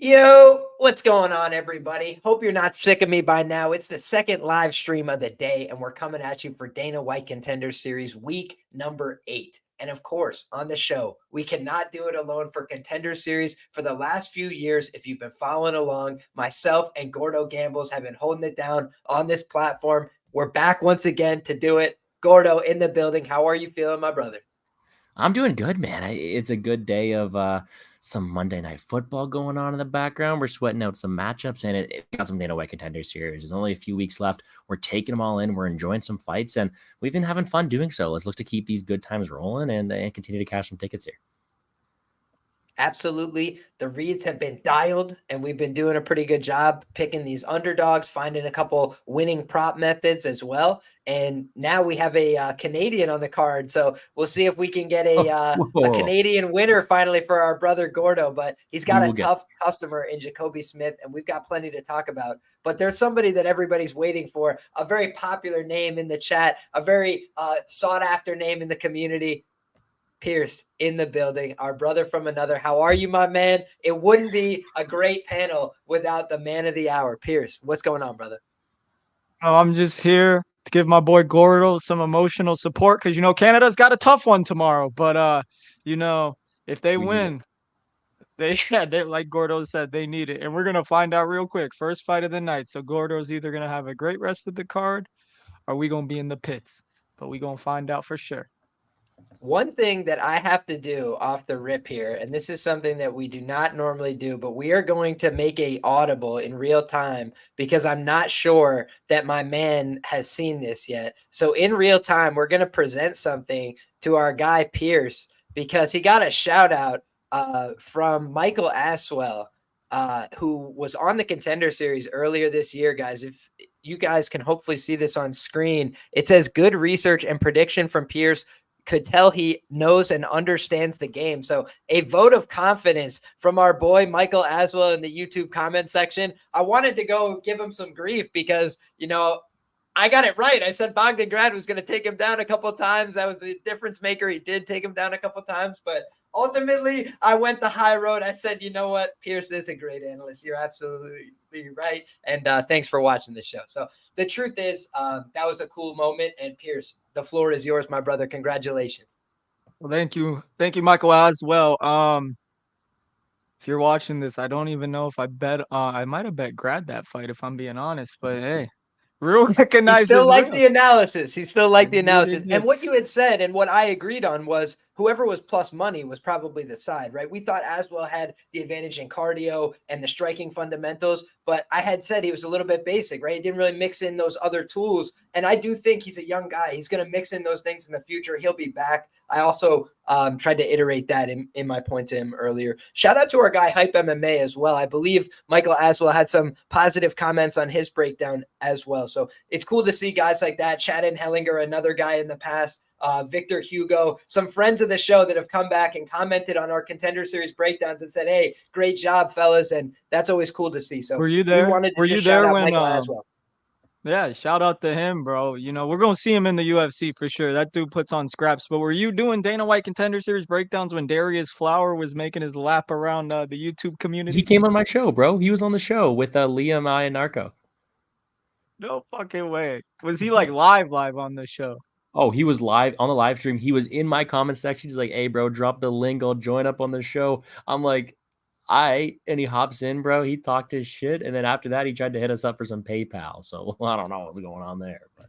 Yo, what's going on, everybody? Hope you're not sick of me by now. It's the second live stream of the day, and we're coming at you for Dana White Contender Series week number 8. And of course, on the show, we cannot do it alone for Contender Series. For the last few years, if you've been following along, myself and Gordo Gambles have been holding it down on this platform. We're back once again to do it. Gordo in the building. How are you feeling, my brother? I'm doing good, man. It's a good day of some Monday Night Football going on in the background. We're sweating out some matchups, and it got some Dana White Contender Series. There's only a few weeks left. We're taking them all in. We're enjoying some fights, and we've been having fun doing so. Let's look to keep these good times rolling and continue to cash some tickets here. Absolutely. The reads have been dialed, and we've been doing a pretty good job picking these underdogs, finding a couple winning prop methods as well. And now we have a Canadian on the card. So we'll see if we can get a Canadian winner finally for our brother Gordo. But he's got a tough customer in Jacobe Smith, and we've got plenty to talk about. But there's somebody that everybody's waiting for, a very popular name in the chat, a very sought after name in the community. Pierce in the building, our brother from another. How are you, my man? It wouldn't be a great panel without the man of the hour. Pierce, what's going on, brother? Oh, I'm just here to give my boy Gordo some emotional support because Canada's got a tough one tomorrow. But if they win, they like Gordo said, they need it, and we're gonna find out real quick. First fight of the night, so Gordo's either gonna have a great rest of the card, or we gonna be in the pits. But we gonna find out for sure. One thing that I have to do off the rip here, and this is something that we do not normally do, but we are going to make a audible in real time because I'm not sure that my man has seen this yet. So in real time, we're going to present something to our guy Pierce because he got a shout out from Michael Aswell, who was on the Contender Series earlier this year, guys. If you guys can hopefully see this on screen, it says good research and prediction from Pierce. Could tell he knows and understands the game. So a vote of confidence from our boy Michael Aswell in the YouTube comment section. I wanted to go give him some grief because, I got it right. I said Bogdangrad was going to take him down a couple of times. That was the difference maker. He did take him down a couple of times, but ultimately I went the high road. I said, you know what? Pierce is a great analyst. You're absolutely right. And thanks for watching the show. So the truth is that was a cool moment. And Pierce, the floor is yours, my brother. Congratulations. Well, thank you. Thank you, Michael, as well. If you're watching this, I don't even know if I bet, I might have bet Grad that fight if I'm being honest, but hey, real recognizes He still liked real. the analysis. He still liked the analysis. Yeah. And what you had said and what I agreed on was whoever was plus money was probably the side, right? We thought Aswell had the advantage in cardio and the striking fundamentals, but I had said he was a little bit basic, right? He didn't really mix in those other tools. And I do think he's a young guy. He's going to mix in those things in the future. He'll be back. I also tried to iterate that in my point to him earlier. Shout out to our guy Hype MMA as well. I believe Michael Aswell had some positive comments on his breakdown as well. So it's cool to see guys like that. Chad Hellinger, another guy in the past. Victor Hugo, some friends of the show that have come back and commented on our Contender Series breakdowns and said, hey, great job, fellas. And that's always cool to see. So were you there? Were you there when yeah, shout out to him, bro. We're going to see him in the UFC for sure. That dude puts on scraps. But were you doing Dana White Contender Series breakdowns when Darius Flower was making his lap around the YouTube community? He came on my show, bro. He was on the show with Liam-Heslin and Narco. No fucking way. Was he like live on the show? Oh, he was live on the live stream. He was in my comment section. He's like, hey, bro, drop the link. I'll join up on the show. I'm like, and he hops in, bro. He talked his shit. And then after that, he tried to hit us up for some PayPal. So I don't know what's going on there. But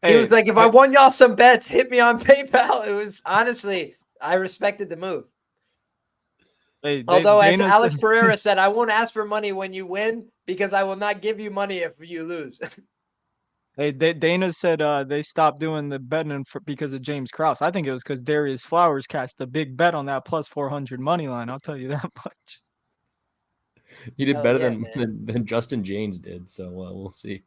he was like, if I won y'all some bets, hit me on PayPal. It was honestly, I respected the move. Although, as Alex Pereira said, I won't ask for money when you win because I will not give you money if you lose. Hey, Dana said they stopped doing the betting because of James Krause. I think it was because Darius Flowers cast a big bet on that plus 400 money line. I'll tell you that much. He did better than Justin James did, so we'll see.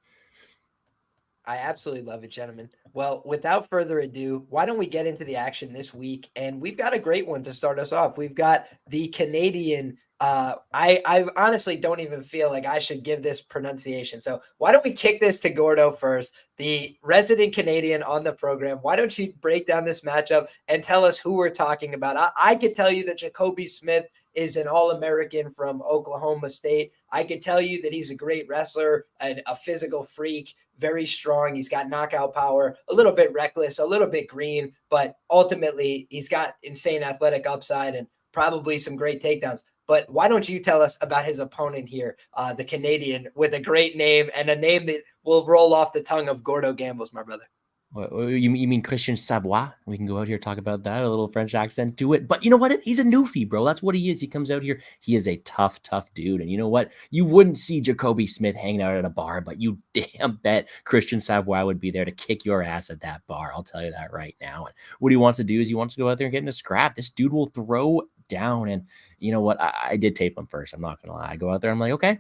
I absolutely love it, gentlemen. Well, without further ado, why don't we get into the action this week? And we've got a great one to start us off. We've got the Canadian. I honestly don't even feel like I should give this pronunciation. So why don't we kick this to Gordo first, the resident Canadian on the program? Why don't you break down this matchup and tell us who we're talking about? I could tell you that Jacobe Smith is an All-American from Oklahoma State. I could tell you that he's a great wrestler, a physical freak, very strong. He's got knockout power, a little bit reckless, a little bit green, but ultimately he's got insane athletic upside and probably some great takedowns. But why don't you tell us about his opponent here, the Canadian with a great name and a name that will roll off the tongue of Gordo Gambles, my brother. You mean Christian Savoie? We can go out here talk about that. A little French accent to it. But you know what? He's a newfie, bro. That's what he is. He comes out here. He is a tough dude. And you know what? You wouldn't see Jacobe Smith hanging out at a bar, but you damn bet Christian Savoie would be there to kick your ass at that bar. I'll tell you that right now. And what he wants to do is he wants to go out there and get in a scrap. This dude will throw down. And you know what? I did tape him first. I'm not going to lie. I go out there. I'm like, okay.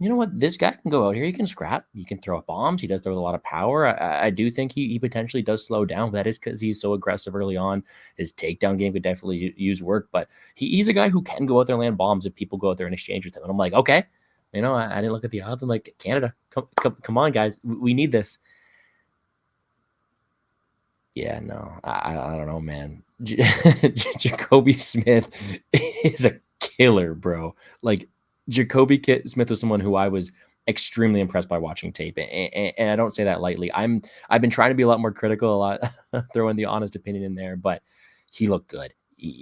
You know what? This guy can go out here. He can scrap. He can throw bombs. He does throw a lot of power. I do think he potentially does slow down. That is because he's so aggressive early on. His takedown game could definitely use work, but he's a guy who can go out there and land bombs if people go out there and exchange with him. And I'm like, okay, you know, I didn't look at the odds. I'm like, Canada, come on, guys. We need this. Yeah, no, I don't know, man. Jacobe Smith is a killer, bro. Like, Jacobe Smith was someone who I was extremely impressed by watching tape, and I don't say that lightly. I've been trying to be a lot more critical, a lot throwing the honest opinion in there, but he looked good.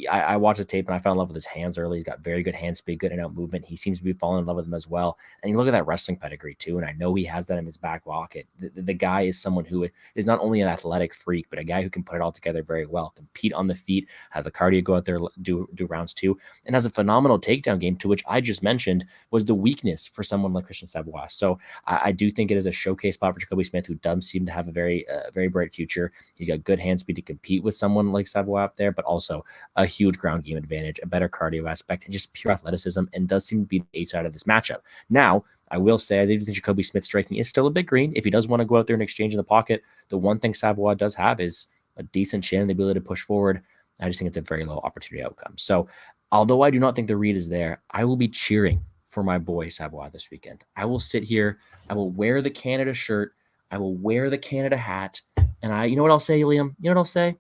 I watched the tape and I fell in love with his hands early. He's got very good hand speed, good in out movement. He seems to be falling in love with them as well. And you look at that wrestling pedigree too, and I know he has that in his back pocket. The guy is someone who is not only an athletic freak, but a guy who can put it all together very well, compete on the feet, have the cardio, go out there, do rounds too, and has a phenomenal takedown game, to which I just mentioned was the weakness for someone like Christian Savoie. So I do think it is a showcase spot for Jacobe Smith, who does seem to have a very bright future. He's got good hand speed to compete with someone like Savoie up there, but also a huge ground game advantage, a better cardio aspect, and just pure athleticism, and does seem to be the A side of this matchup. Now, I will say I do think Jacobe Smith's striking is still a bit green. If he does want to go out there and exchange in the pocket, the one thing Savoie does have is a decent chin and the ability to push forward. I just think it's a very low opportunity outcome. So, although I do not think the read is there, I will be cheering for my boy Savoie this weekend. I will sit here. I will wear the Canada shirt. I will wear the Canada hat. And you know what I'll say, Liam? You know what I'll say?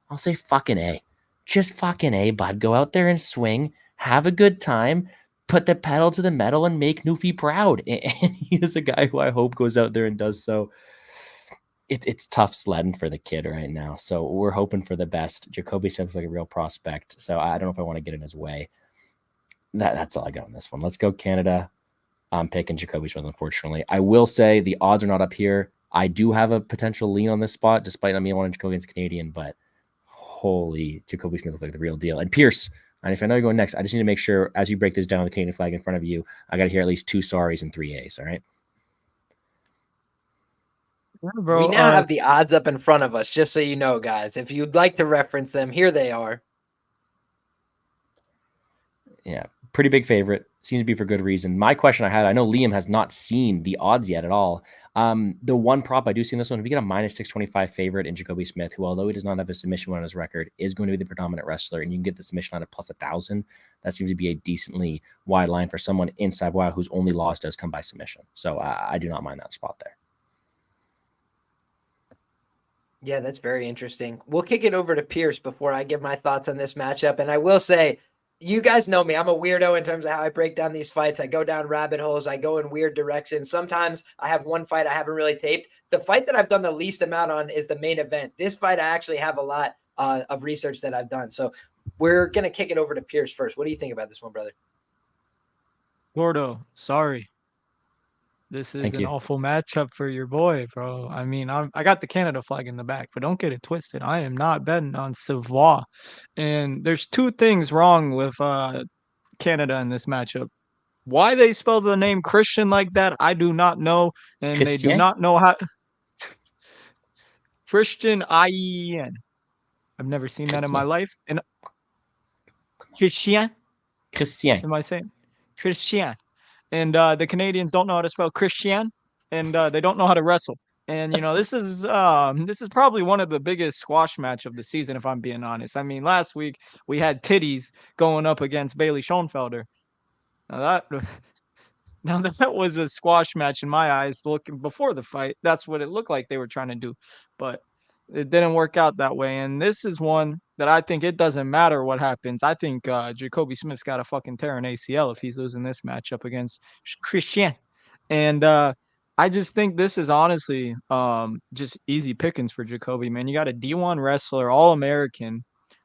I'll say fucking A. Just fucking A, bud. Go out there and swing. Have a good time. Put the pedal to the metal and make Newfie proud. And he is a guy who I hope goes out there and does so. It's tough sledding for the kid right now. So we're hoping for the best. Jacobe sounds like a real prospect. So I don't know if I want to get in his way. That's all I got on this one. Let's go Canada. I'm picking Jacobe Smith, unfortunately. I will say the odds are not up here. I do have a potential lean on this spot, despite not me wanting to go against Canadian, but holy, Jacobe Smith looks like the real deal. And Pierce, and if I know you're going next, I just need to make sure as you break this down, the Canadian flag in front of you, I got to hear at least 2 sorries and 3 A's. All right. Yeah, bro, we now have the odds up in front of us, just so you know, guys. If you'd like to reference them, here they are. Yeah, pretty big favorite. Seems to be for good reason. My question I know Liam has not seen the odds yet at all. The one prop I do see in this one, if we get a minus 625 favorite in Jacobe Smith, who, although he does not have a submission win on his record, is going to be the predominant wrestler, and you can get the submission line at plus 1,000. That seems to be a decently wide line for someone in Savoie whose only loss does come by submission. So I do not mind that spot there. Yeah, that's very interesting. We'll kick it over to Pierce before I give my thoughts on this matchup. And I will say, you guys know me. I'm a weirdo in terms of how I break down these fights. I go down rabbit holes. I go in weird directions. Sometimes I have one fight I haven't really taped. The fight that I've done the least amount on is the main event. This fight, I actually have a lot of research that I've done. So we're going to kick it over to Pierce first. What do you think about this one, brother? Gordo, sorry. This is an awful matchup for your boy, bro. I mean, I got the Canada flag in the back, but don't get it twisted. I am not betting on Savoie. And there's 2 things wrong with Canada in this matchup. Why they spell the name Christian like that, I do not know. And Christien? They do not know how. Christian I-E-N. I've never seen that in my life. And Christien? Am I saying? Christien. And the Canadians don't know how to spell Christian, and they don't know how to wrestle. And you know, this is probably one of the biggest squash match of the season, if I'm being honest. I mean, last week we had Titties going up against Bailey Schoenfelder. Now that was a squash match in my eyes. Looking before the fight, that's what it looked like they were trying to do, but it didn't work out that way. And this is one that I think it doesn't matter what happens. I think Jacobe Smith's got to fucking tear an ACL if he's losing this matchup against Christien. And I just think this is honestly just easy pickings for Jacobe, man. You got a D1 wrestler, All-American.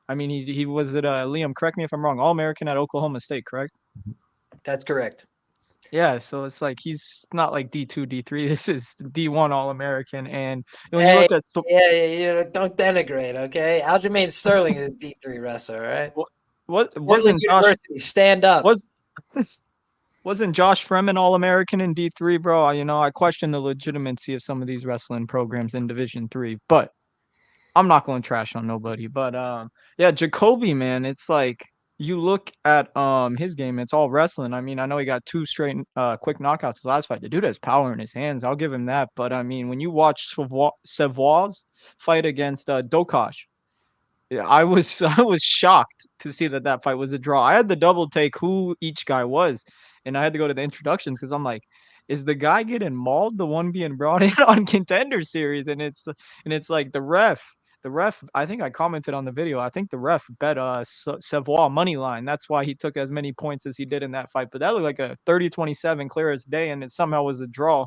I mean, he was at Liam, correct me if I'm wrong, All-American at Oklahoma State, correct? That's correct. Yeah, so it's like he's not like D2, D3. This is D1 All-American. And when you Hey, look at don't denigrate, okay? Aljamain Sterling is a D3 wrestler, right? what Portland wasn't Josh University, stand up. wasn't Josh Freeman All-American in D3, bro? I question the legitimacy of some of these wrestling programs in Division 3, but I'm not going to trash on nobody. But yeah, Jacobe, man, it's like you look at his game, it's all wrestling. I mean, I know he got 2 straight quick knockouts his last fight. The dude has power in his hands. I'll give him that. But I mean, when you watch Savoie's fight against Dokash, yeah, I was I was shocked to see that fight was a draw. I had to double take who each guy was, and I had to go to the introductions because I'm like, is the guy getting mauled the one being brought in on Contender Series? And it's like the ref. The ref, I think I commented on the video. I think the ref bet Savoie money line. That's why he took as many points as he did in that fight. But that looked like a 30-27 clear as day, and it somehow was a draw.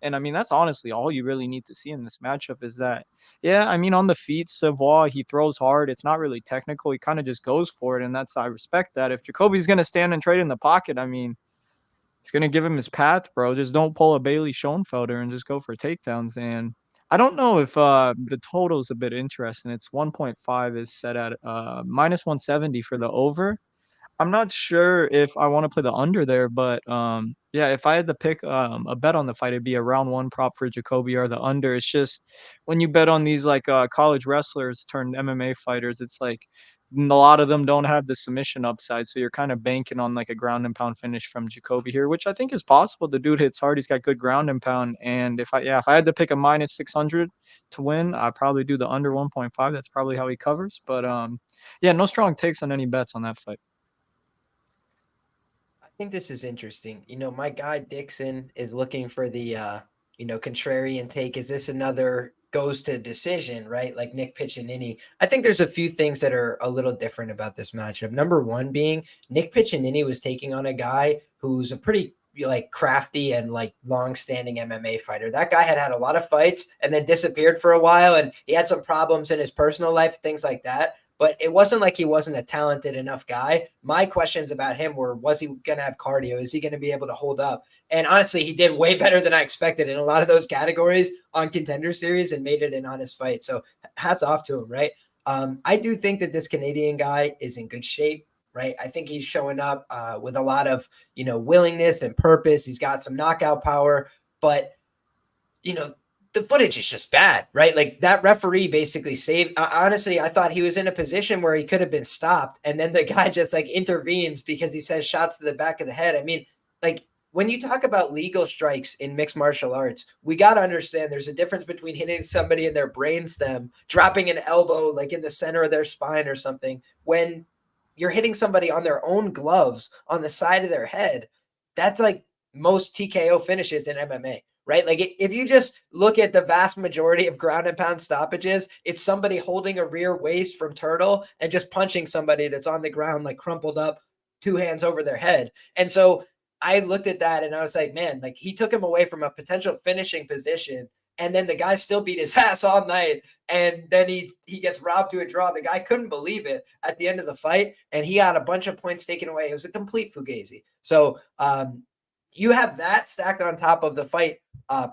And I mean, that's honestly all you really need to see in this matchup is that, yeah, I mean, on the feet, Savoie, he throws hard. It's not really technical. He kind of just goes for it. And I respect that. If Jacobe's going to stand and trade in the pocket, I mean, he's going to give him his path, bro. Just don't pull a Bailey Schoenfelder and just go for takedowns. And I don't know if the total is a bit interesting. It's 1.5 is set at minus 170 for the over. I'm not sure if I want to play the under there, but yeah, if I had to pick a bet on the fight, it'd be a round 1 prop for Jacobe or the under. It's just when you bet on these like college wrestlers turned MMA fighters, it's like a lot of them don't have the submission upside, so you're kind of banking on like a ground and pound finish from Jacobe here, which I think is possible. The dude hits hard. He's got good ground and pound. And if I had to pick a minus 600 to win, I'd probably do the under 1.5. That's probably how he covers. But yeah, no strong takes on any bets on that fight. I think this is interesting. My guy Dixon is looking for the contrarian take. Is this another goes to decision, right? Like Nick Piccinini. I think there's a few things that are a little different about this matchup. Number one being Nick Piccinini was taking on a guy who's a pretty like crafty and like long-standing MMA fighter. That guy had a lot of fights and then disappeared for a while, and he had some problems in his personal life, things like that. But it wasn't like he wasn't a talented enough guy. My questions about him were, was he going to have cardio? Is he going to be able to hold up? And honestly, he did way better than I expected in a lot of those categories on Contender Series and made it an honest fight. So hats off to him, right? I do think that this Canadian guy is in good shape, right? I think he's showing up with a lot of, willingness and purpose. He's got some knockout power, but, the footage is just bad, right? Like that referee basically saved. Honestly, I thought he was in a position where he could have been stopped. And then the guy just like intervenes because he says shots to the back of the head. I mean, like when you talk about legal strikes in mixed martial arts, we got to understand there's a difference between hitting somebody in their brainstem, dropping an elbow like in the center of their spine or something. When you're hitting somebody on their own gloves on the side of their head, that's like most TKO finishes in MMA. Right? Like if you just look at the vast majority of ground and pound stoppages, it's somebody holding a rear waist from turtle and just punching somebody that's on the ground, like crumpled up, 2 hands over their head. And so I looked at that and I was like, man, like he took him away from a potential finishing position. And then the guy still beat his ass all night. And then he gets robbed to a draw. The guy couldn't believe it at the end of the fight. And he got a bunch of points taken away. It was a complete fugazi. So you have that stacked on top of the fight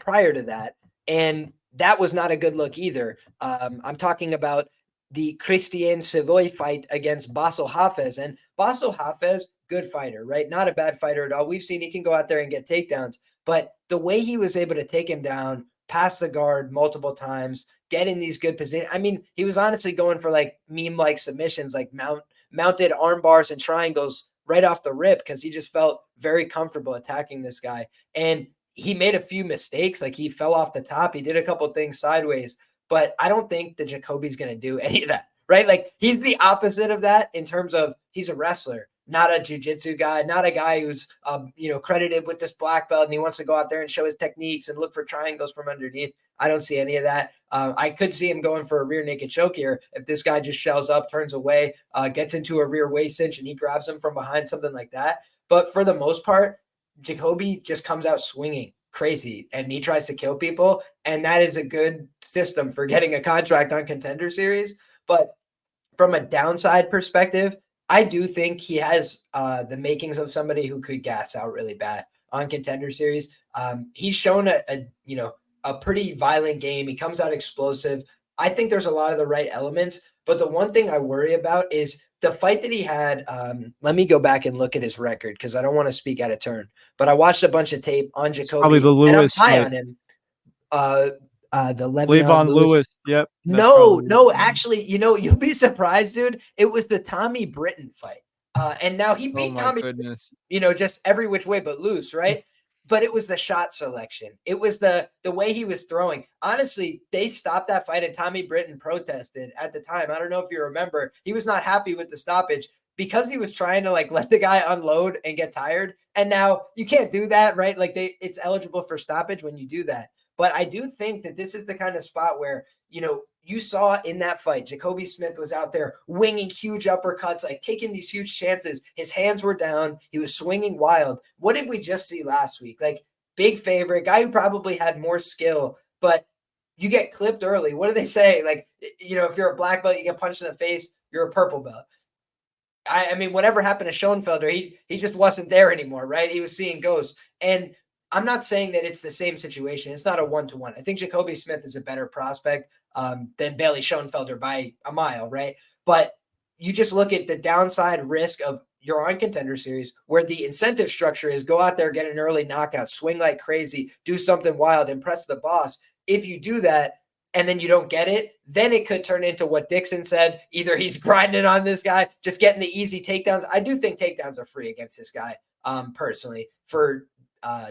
prior to that. And that was not a good look either. I'm talking about the Christien Savoie fight against Bassel Hafez. And Bassel Hafez, good fighter, right? Not a bad fighter at all. We've seen he can go out there and get takedowns. But the way he was able to take him down, pass the guard multiple times, get in these good positions. I mean, he was honestly going for like meme-like submissions, like mounted arm bars and triangles right off the rip because he just felt very comfortable attacking this guy. And he made a few mistakes. Like he fell off the top. He did a couple things sideways, but I don't think that Jacobe's going to do any of that, right? Like he's the opposite of that in terms of he's a wrestler, not a jiu-jitsu guy, not a guy who's, credited with this black belt and he wants to go out there and show his techniques and look for triangles from underneath. I don't see any of that. I could see him going for a rear naked choke here if this guy just shells up, turns away, gets into a rear waist cinch, and he grabs him from behind, something like that. But for the most part, Jacobe just comes out swinging crazy and he tries to kill people. And that is a good system for getting a contract on Contender Series. But from a downside perspective, I do think he has the makings of somebody who could gas out really bad on Contender Series. He's shown a pretty violent game. He comes out explosive. I think there's a lot of the right elements, but the one thing I worry about is the fight that he had. Let me go back and look at his record because I don't want to speak out of turn, but I watched a bunch of tape on Jacobe. Probably the Lewis and I'm high fight. on him. The Le'Veon Lewis. Yep. No, actually, you'll be surprised, dude. It was the Tommy Britton fight. And now he beat Tommy, goodness. Just every which way but loose, right? But it was the shot selection. It was the way he was throwing. Honestly, they stopped that fight and Tommy Britton protested at the time. I don't know if you remember. He was not happy with the stoppage because he was trying to let the guy unload and get tired. And now you can't do that, right? It's eligible for stoppage when you do that. But I do think that this is the kind of spot where, you saw in that fight, Jacobe Smith was out there winging huge uppercuts, taking these huge chances. His hands were down. He was swinging wild. What did we just see last week? Big favorite, guy who probably had more skill, but you get clipped early. What do they say? If you're a black belt, you get punched in the face, you're a purple belt. I mean, whatever happened to Schoenfelder, he just wasn't there anymore, right? He was seeing ghosts. And I'm not saying that it's the same situation. It's not a one-to-one. I think Jacobe Smith is a better prospect than Bailey Schoenfelder by a mile, right? But you just look at the downside risk of you're on Contender Series where the incentive structure is go out there, get an early knockout, swing like crazy, do something wild, impress the boss. If you do that and then you don't get it, then it could turn into what Dixon said. Either he's grinding on this guy, just getting the easy takedowns. I do think takedowns are free against this guy personally for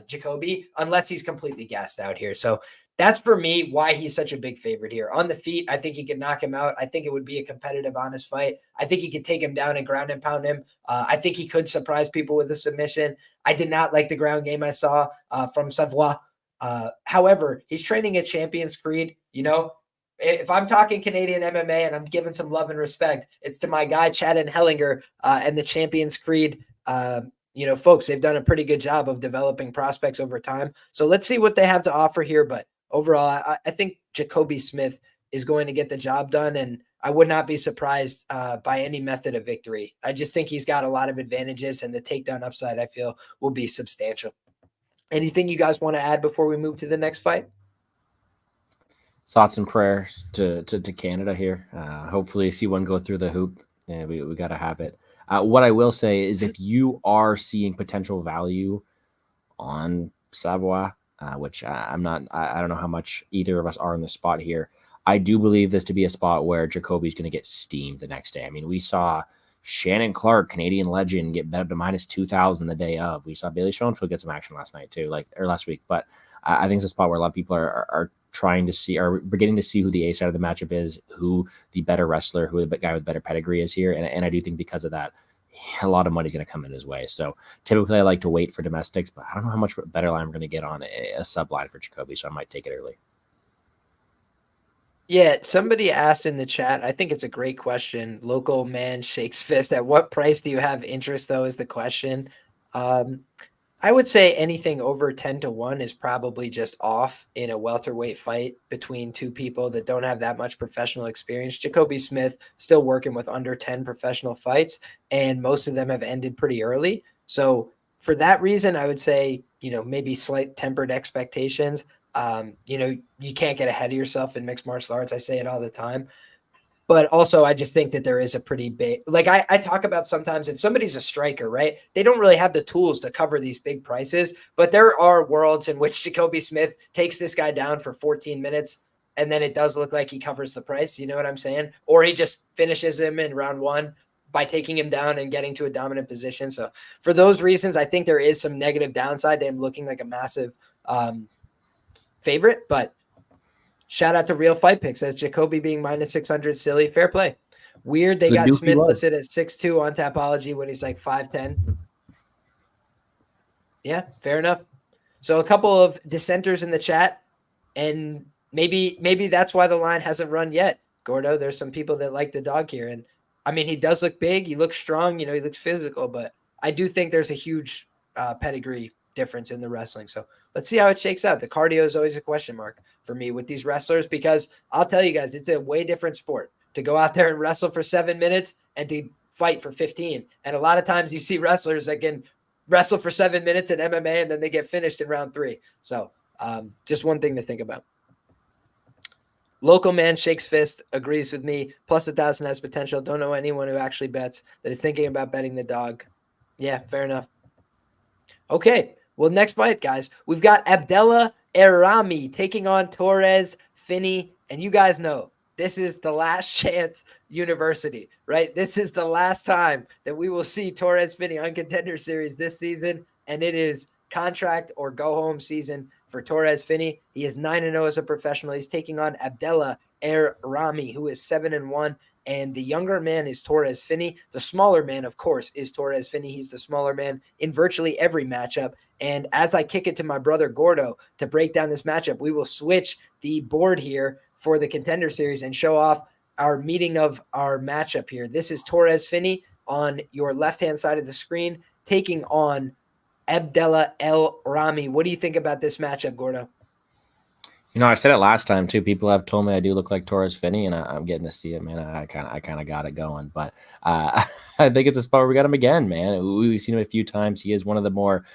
Jacobe, unless he's completely gassed out here. So that's for me why he's such a big favorite here. On the feet, I think he could knock him out. I think it would be a competitive, honest fight. I think he could take him down and ground and pound him. I think he could surprise people with a submission. I did not like the ground game I saw from Savoie. However, he's training at Champions Creed. If I'm talking Canadian MMA and I'm giving some love and respect, it's to my guy, Chad and Hellinger and the Champions Creed folks. They've done a pretty good job of developing prospects over time. So let's see what they have to offer here. But overall, I think Jacobe Smith is going to get the job done, and I would not be surprised by any method of victory. I just think he's got a lot of advantages, and the takedown upside, I feel, will be substantial. Anything you guys want to add before we move to the next fight? Thoughts and prayers to Canada here. Hopefully see one go through the hoop. Yeah, we got to have it. What I will say is if you are seeing potential value on Savoie, which I'm not, I don't know how much either of us are in the spot here. I do believe this to be a spot where Jacobe's going to get steamed the next day. I mean, we saw Shannon Clark, Canadian legend, get bet up to minus 2,000 the day of. We saw Bailey Schoenfeld get some action last night too, or last week. But I think it's a spot where a lot of people are trying to see, are beginning to see who the A side of the matchup is, who the better wrestler, who the guy with better pedigree is here. And I do think because of that, a lot of money's going to come in his way. So typically I like to wait for domestics, but I don't know how much better line I'm going to get on a sub line for Jacobe, so I might take it early. Yeah, somebody asked in the chat, I think it's a great question. Local man shakes fist. At what price do you have interest, though, is the question. I would say anything over 10-1 is probably just off in a welterweight fight between two people that don't have that much professional experience. Jacobe Smith still working with under 10 professional fights, and most of them have ended pretty early. So for that reason, I would say, maybe slight tempered expectations. You can't get ahead of yourself in mixed martial arts. I say it all the time. But also, I just think that there is a pretty big, I talk about sometimes if somebody's a striker, right? They don't really have the tools to cover these big prices, but there are worlds in which Jacobe Smith takes this guy down for 14 minutes, and then it does look like he covers the price. You know what I'm saying? Or he just finishes him in round one by taking him down and getting to a dominant position. So for those reasons, I think there is some negative downside to him looking like a massive favorite, but shout out to Real Fight Picks as Jacobe being minus 600, silly, fair play. Weird they So the got doofy Smith was. listed at 6'2" on Tapology when he's like 5'10". Yeah, fair enough. So a couple of dissenters in the chat, and maybe that's why the line hasn't run yet. Gordo, there's some people that like the dog here, and I mean he does look big, he looks strong, he looks physical, but I do think there's a huge pedigree difference in the wrestling. So let's see how it shakes out. The cardio is always a question mark for me with these wrestlers, because I'll tell you guys, it's a way different sport to go out there and wrestle for 7 minutes and to fight for 15. And a lot of times you see wrestlers that can wrestle for 7 minutes in MMA and then they get finished in round 3. So just one thing to think about. Local man shakes fist, agrees with me. Plus 1,000 has potential. Don't know anyone who actually bets that is thinking about betting the dog. Yeah, fair enough. Okay, well, next fight, guys. We've got Abdellah Er-Ramy taking on Torrez, Finney, and you guys know this is the last chance university, right? This is the last time that we will see Torrez Finney on Contender Series this season, and it is contract or go home season for Torrez Finney. He is 9-0 as a professional. He's taking on Abdellah Er-Ramy, who is 7-1. And the younger man is Torrez Finney. The smaller man, of course, is Torrez Finney. He's the smaller man in virtually every matchup. And as I kick it to my brother Gordo to break down this matchup, we will switch the board here for the Contender Series and show off our meeting of our matchup here. This is Torrez Finney on your left-hand side of the screen taking on Abdellah Er-Ramy. What do you think about this matchup, Gordo? I said it last time too. People have told me I do look like Torrez Finney, and I'm getting to see it, man. I kind of got it going, but I think it's a spot where we got him again, man. We've seen him a few times. He is one of the more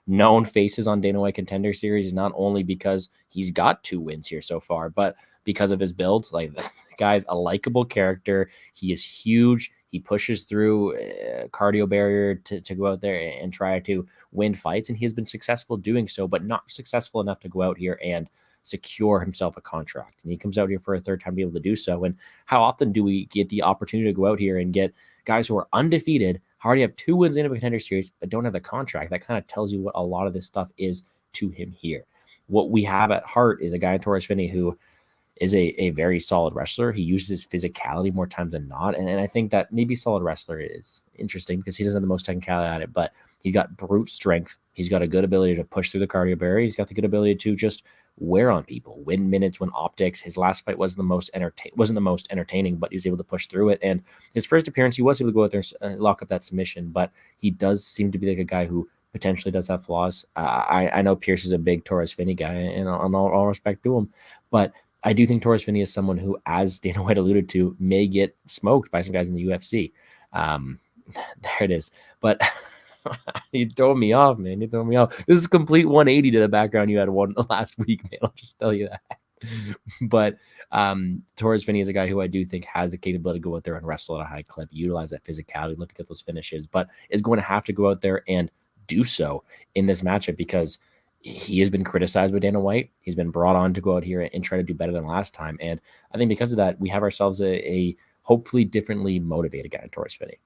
known faces on Dana White Contender Series, not only because he's got 2 wins here so far, but because of his build. Like, the guy's a likable character. He is huge. He pushes through a cardio barrier to go out there and try to win fights, and he has been successful doing so, but not successful enough to go out here and secure himself a contract. And he comes out here for a third time to be able to do so. And how often do we get the opportunity to go out here and get guys who are undefeated, already have 2 wins in a Contender Series, but don't have the contract? That kind of tells you what a lot of this stuff is to him here. What we have at heart is a guy in Torrez Finney who is a very solid wrestler. He uses his physicality more times than not. And I think that maybe solid wrestler is interesting because he doesn't have the most technicality at it, but he's got brute strength. He's got a good ability to push through the cardio barrier. He's got the good ability to just wear on people, win minutes, win optics. His last fight wasn't the most entertaining, but he was able to push through it. And his first appearance, he was able to go out there and lock up that submission, but he does seem to be like a guy who potentially does have flaws. I know Pierce is a big Torrez Finney guy, and on all respect to him, but I do think Torrez Finney is someone who, as Dana White alluded to, may get smoked by some guys in the UFC. There it is. But you throw me off, man. You throw me off. This is a complete 180 to the background you had one last week, man. I'll just tell you that. But Torrez Finney is a guy who I do think has the capability to go out there and wrestle at a high clip, utilize that physicality, look at those finishes, but is going to have to go out there and do so in this matchup because he has been criticized by Dana White. He's been brought on to go out here and try to do better than last time. And I think because of that, we have ourselves a hopefully differently motivated guy in Torrez Finney.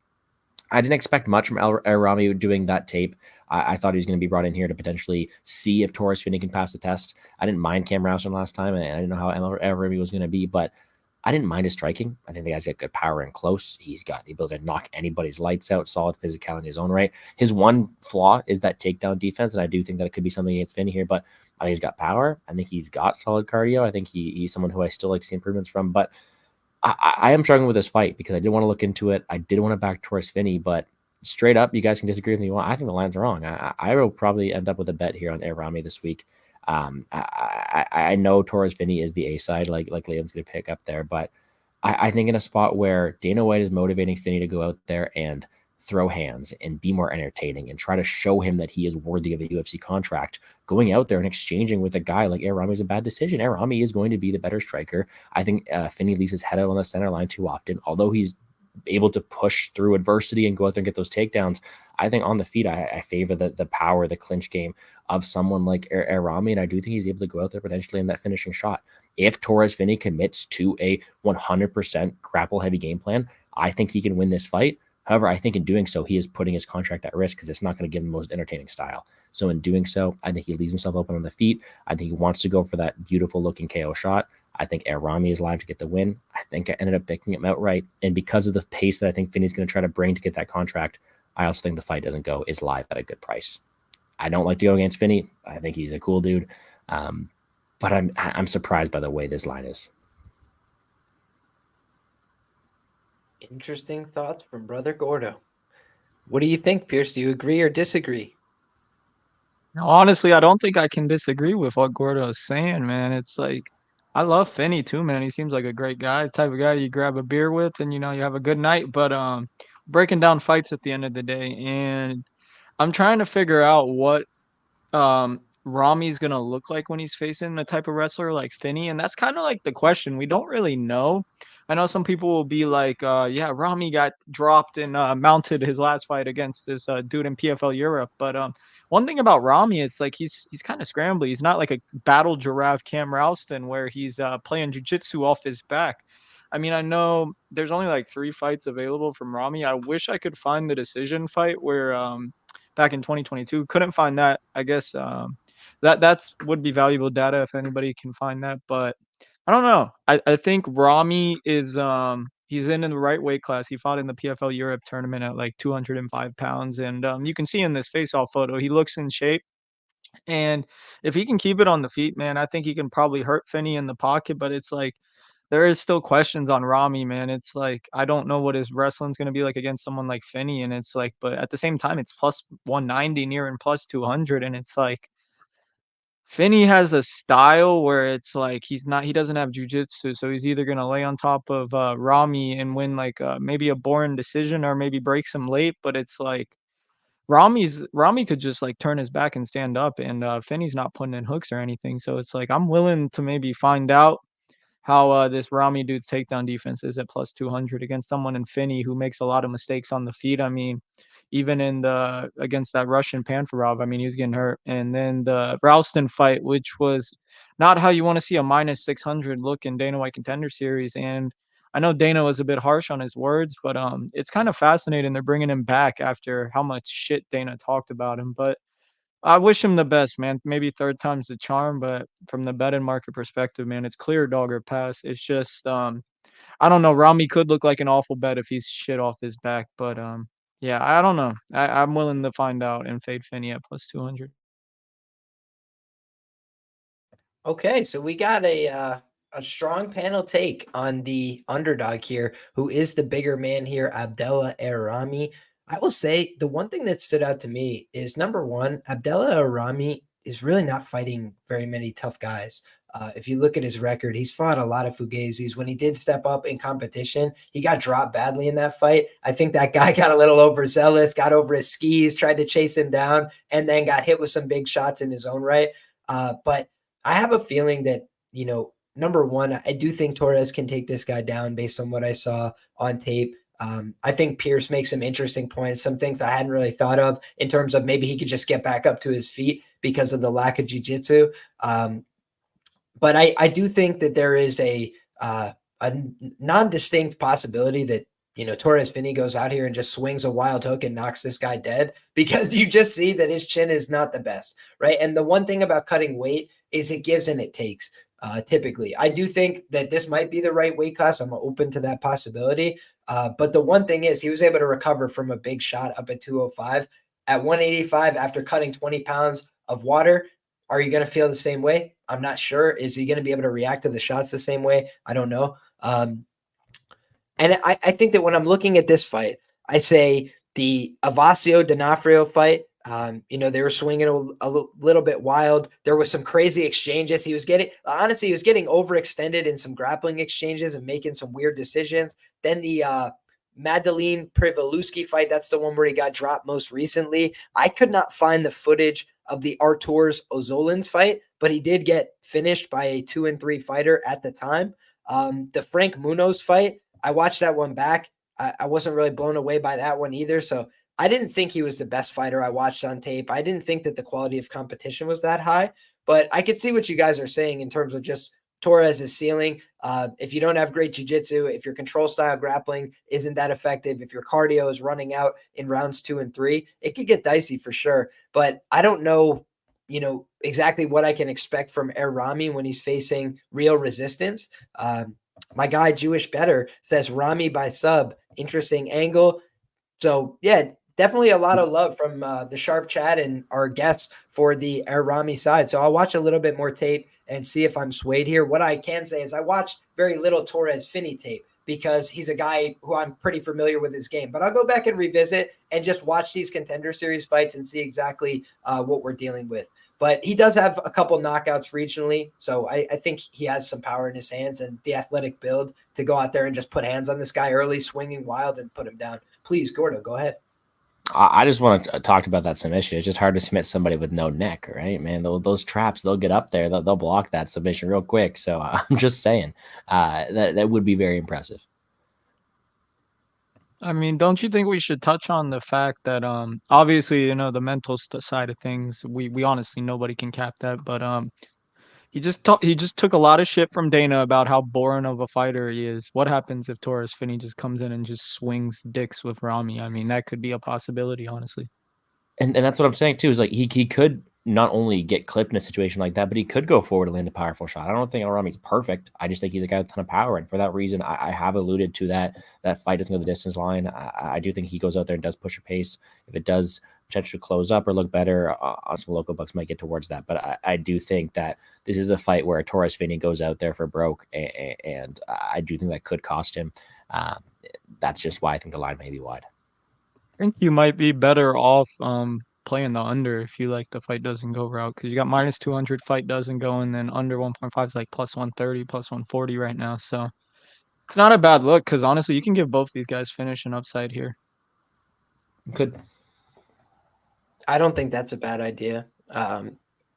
I didn't expect much from Er-Ramy doing that tape. I thought he was going to be brought in here to potentially see if Torrez Finney can pass the test. I didn't mind Cam Rouson last time, and I didn't know how Er-Ramy was going to be, but I didn't mind his striking. I think the guy's got good power and close. He's got the ability to knock anybody's lights out, solid physicality in his own right. His one flaw is that takedown defense, and I do think that it could be something against Finney here, but I think he's got power. I think he's got solid cardio. I think he's someone who I still like to see improvements from, but I am struggling with this fight because I did want to look into it. I did want to back Torrez Finney, but straight up, you guys can disagree with me. I think the line's wrong. I will probably end up with a bet here on Er-Ramy this week. I know Torrez Finney is the A side, like Liam's going to pick up there, but I think in a spot where Dana White is motivating Finney to go out there and throw hands and be more entertaining and try to show him that he is worthy of a UFC contract, going out there and exchanging with a guy like Er-Ramy is a bad decision. Er-Ramy is going to be the better striker. I think Finney leaves his head out on the center line too often, although he's able to push through adversity and go out there and get those takedowns. I think on the feet, I favor the power, the clinch game of someone like Er-Ramy, and I do think he's able to go out there potentially in that finishing shot. If Torrez Finney commits to a 100% grapple heavy game plan, I think he can win this fight. However, I think in doing so, he is putting his contract at risk because it's not going to give him the most entertaining style. So in doing so, I think he leaves himself open on the feet. I think he wants to go for that beautiful looking KO shot. I think Er-Ramy is live to get the win. I think I ended up picking him outright. And because of the pace that I think Finney's going to try to bring to get that contract, I also think the fight doesn't go is live at a good price. I don't like to go against Finney. I think he's a cool dude. But I'm surprised by the way this line is. Interesting thoughts from Brother Gordo. What do you think, Pierce? Do you agree or disagree? Honestly, I don't think I can disagree with what Gordo is saying, man. It's like, I love Finney too, man. He seems like a great guy, the type of guy you grab a beer with and, you know, you have a good night. But breaking down fights at the end of the day, and I'm trying to figure out what Ramy's gonna look like when he's facing a type of wrestler like Finney, and that's kind of like the question. We don't really know. I know some people will be like, yeah, Ramy got dropped and mounted his last fight against this dude in PFL Europe. But one thing about Ramy, it's like he's kind of scrambly. He's not like a battle giraffe Cam Ralston where he's playing jujitsu off his back. I mean, I know there's only like 3 fights available from Ramy. I wish I could find the decision fight where back in 2022, couldn't find that. I guess that's would be valuable data if anybody can find that. But I don't know. I think Ramy is he's in the right weight class. He fought in the PFL Europe tournament at like 205 pounds, and you can see in this face-off photo he looks in shape. And if he can keep it on the feet, man, I think he can probably hurt Finney in the pocket. But it's like there is still questions on Ramy, man. It's like I don't know what his wrestling's gonna be like against someone like Finney, and it's like, but at the same time, it's plus 190 near and plus 200, and it's like Finney has a style where it's like he doesn't have jujitsu, so he's either gonna lay on top of Ramy and win like maybe a boring decision or maybe breaks him late. But it's like Ramy could just like turn his back and stand up, and Finney's not putting in hooks or anything. So it's like I'm willing to maybe find out how this Ramy dude's takedown defense is at plus 200 against someone in Finney who makes a lot of mistakes on the feet. I mean, even in the against that Russian Panfarov, I mean, he was getting hurt. And then the Ralston fight, which was not how you want to see a minus 600 look in Dana White Contender Series. And I know Dana was a bit harsh on his words, but it's kind of fascinating they're bringing him back after how much shit Dana talked about him. But I wish him the best, man. Maybe third time's the charm, but from the betting market perspective, man, it's clear dog or pass. It's just I don't know. Ramy could look like an awful bet if he's shit off his back, but yeah, I don't know. I'm willing to find out and fade Finney at plus 200. Okay, so we got a strong panel take on the underdog here, who is the bigger man here, Abdellah Er-Ramy. I will say the one thing that stood out to me is number one, Abdellah Er-Ramy is really not fighting very many tough guys. If you look at his record, he's fought a lot of Fugazis. When he did step up in competition, he got dropped badly in that fight. I think that guy got a little overzealous, got over his skis, tried to chase him down, and then got hit with some big shots in his own right. But I have a feeling that, number one, I do think Torrez can take this guy down based on what I saw on tape. I think Pierce makes some interesting points, some things I hadn't really thought of in terms of maybe he could just get back up to his feet because of the lack of jiu-jitsu. But I do think that there is a non-distinct possibility that, Torrez Finney goes out here and just swings a wild hook and knocks this guy dead because you just see that his chin is not the best, right? And the one thing about cutting weight is it gives and it takes. Typically, I do think that this might be the right weight class. I'm open to that possibility. But the one thing is he was able to recover from a big shot up at 205. At 185, after cutting 20 pounds of water, are you going to feel the same way? I'm not sure. Is he going to be able to react to the shots the same way? I don't know. And I think that when I'm looking at this fight, I say the Avasio D'Onofrio fight, they were swinging a little bit wild. There was some crazy exchanges. He was getting overextended in some grappling exchanges and making some weird decisions. Then the Madeleine Privaluski fight, that's the one where he got dropped most recently. I could not find the footage of the Arturs Ozolins fight, but he did get finished by a 2-3 fighter at the time. The Frank Munoz fight, I watched that one back. I wasn't really blown away by that one either. So I didn't think he was the best fighter I watched on tape. I didn't think that the quality of competition was that high, but I could see what you guys are saying in terms of just Torres's ceiling. If you don't have great jiu-jitsu, if your control style grappling isn't that effective, if your cardio is running out in rounds 2 and 3, it could get dicey for sure. But I don't know, exactly what I can expect from Er-Ramy when he's facing real resistance. My guy Jewish Better says Ramy by sub, interesting angle. So yeah, definitely a lot of love from the Sharp Chat and our guests for the Er-Ramy side. So I'll watch a little bit more tape and see if I'm swayed here. What I can say is I watched very little Torrez Finney tape because he's a guy who I'm pretty familiar with his game. But I'll go back and revisit and just watch these Contender Series fights and see exactly what we're dealing with. But he does have a couple knockouts regionally, so I think he has some power in his hands and the athletic build to go out there and just put hands on this guy early, swinging wild, and put him down. Please, Gordo, go ahead. I just want to talk about that submission. It's just hard to submit somebody with no neck, right, man? Those traps, they'll get up there. They'll block that submission real quick. So I'm just saying that would be very impressive. I mean, don't you think we should touch on the fact that obviously, you know, the mental side of things, we honestly nobody can cap that, but he just took a lot of shit from Dana about how boring of a fighter he is. What happens if Torrez Finney just comes in and just swings dicks with Ramy? I mean, that could be a possibility, honestly. And that's what I'm saying too, is like he could not only get clipped in a situation like that, but he could go forward and land a powerful shot. I don't think Er-Ramy's perfect. I just think he's a guy with a ton of power. And for that reason, I have alluded to that fight doesn't go the distance line. I do think he goes out there and does push a pace. If it does potentially close up or look better, some local bucks might get towards that. But I do think that this is a fight where Torrez Finney goes out there for broke, and I do think that could cost him. That's just why I think the line may be wide. I think you might be better off playing the under if you like the fight doesn't go route, because you got -200 fight doesn't go, and then under 1.5 is like +130, +140 right now. So it's not a bad look, because honestly, you can give both these guys finish and upside here. Could. I don't think that's a bad idea.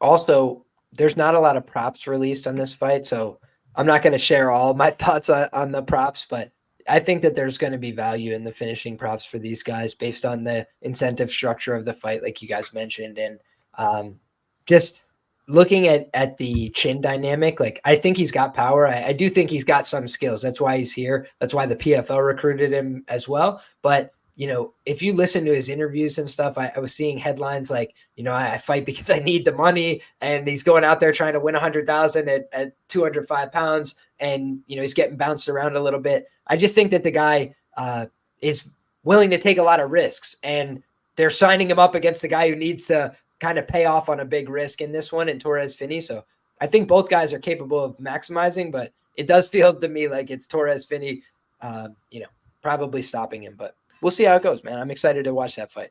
Also, there's not a lot of props released on this fight, so I'm not going to share all my thoughts on the props, but I think that there's going to be value in the finishing props for these guys based on the incentive structure of the fight, like you guys mentioned. And just looking at the chin dynamic, like I think he's got power. I do think he's got some skills. That's why he's here. That's why the PFL recruited him as well. But you know, if you listen to his interviews and stuff, I was seeing headlines like, you know, I fight because I need the money, and he's going out there trying to win 100,000 at 205 pounds. And, you know, he's getting bounced around a little bit. I just think that the guy is willing to take a lot of risks, and they're signing him up against the guy who needs to kind of pay off on a big risk in this one, in Torrez Finney. So I think both guys are capable of maximizing, but it does feel to me like it's Torrez Finney, you know, probably stopping him, but we'll see how it goes, man. I'm excited to watch that fight.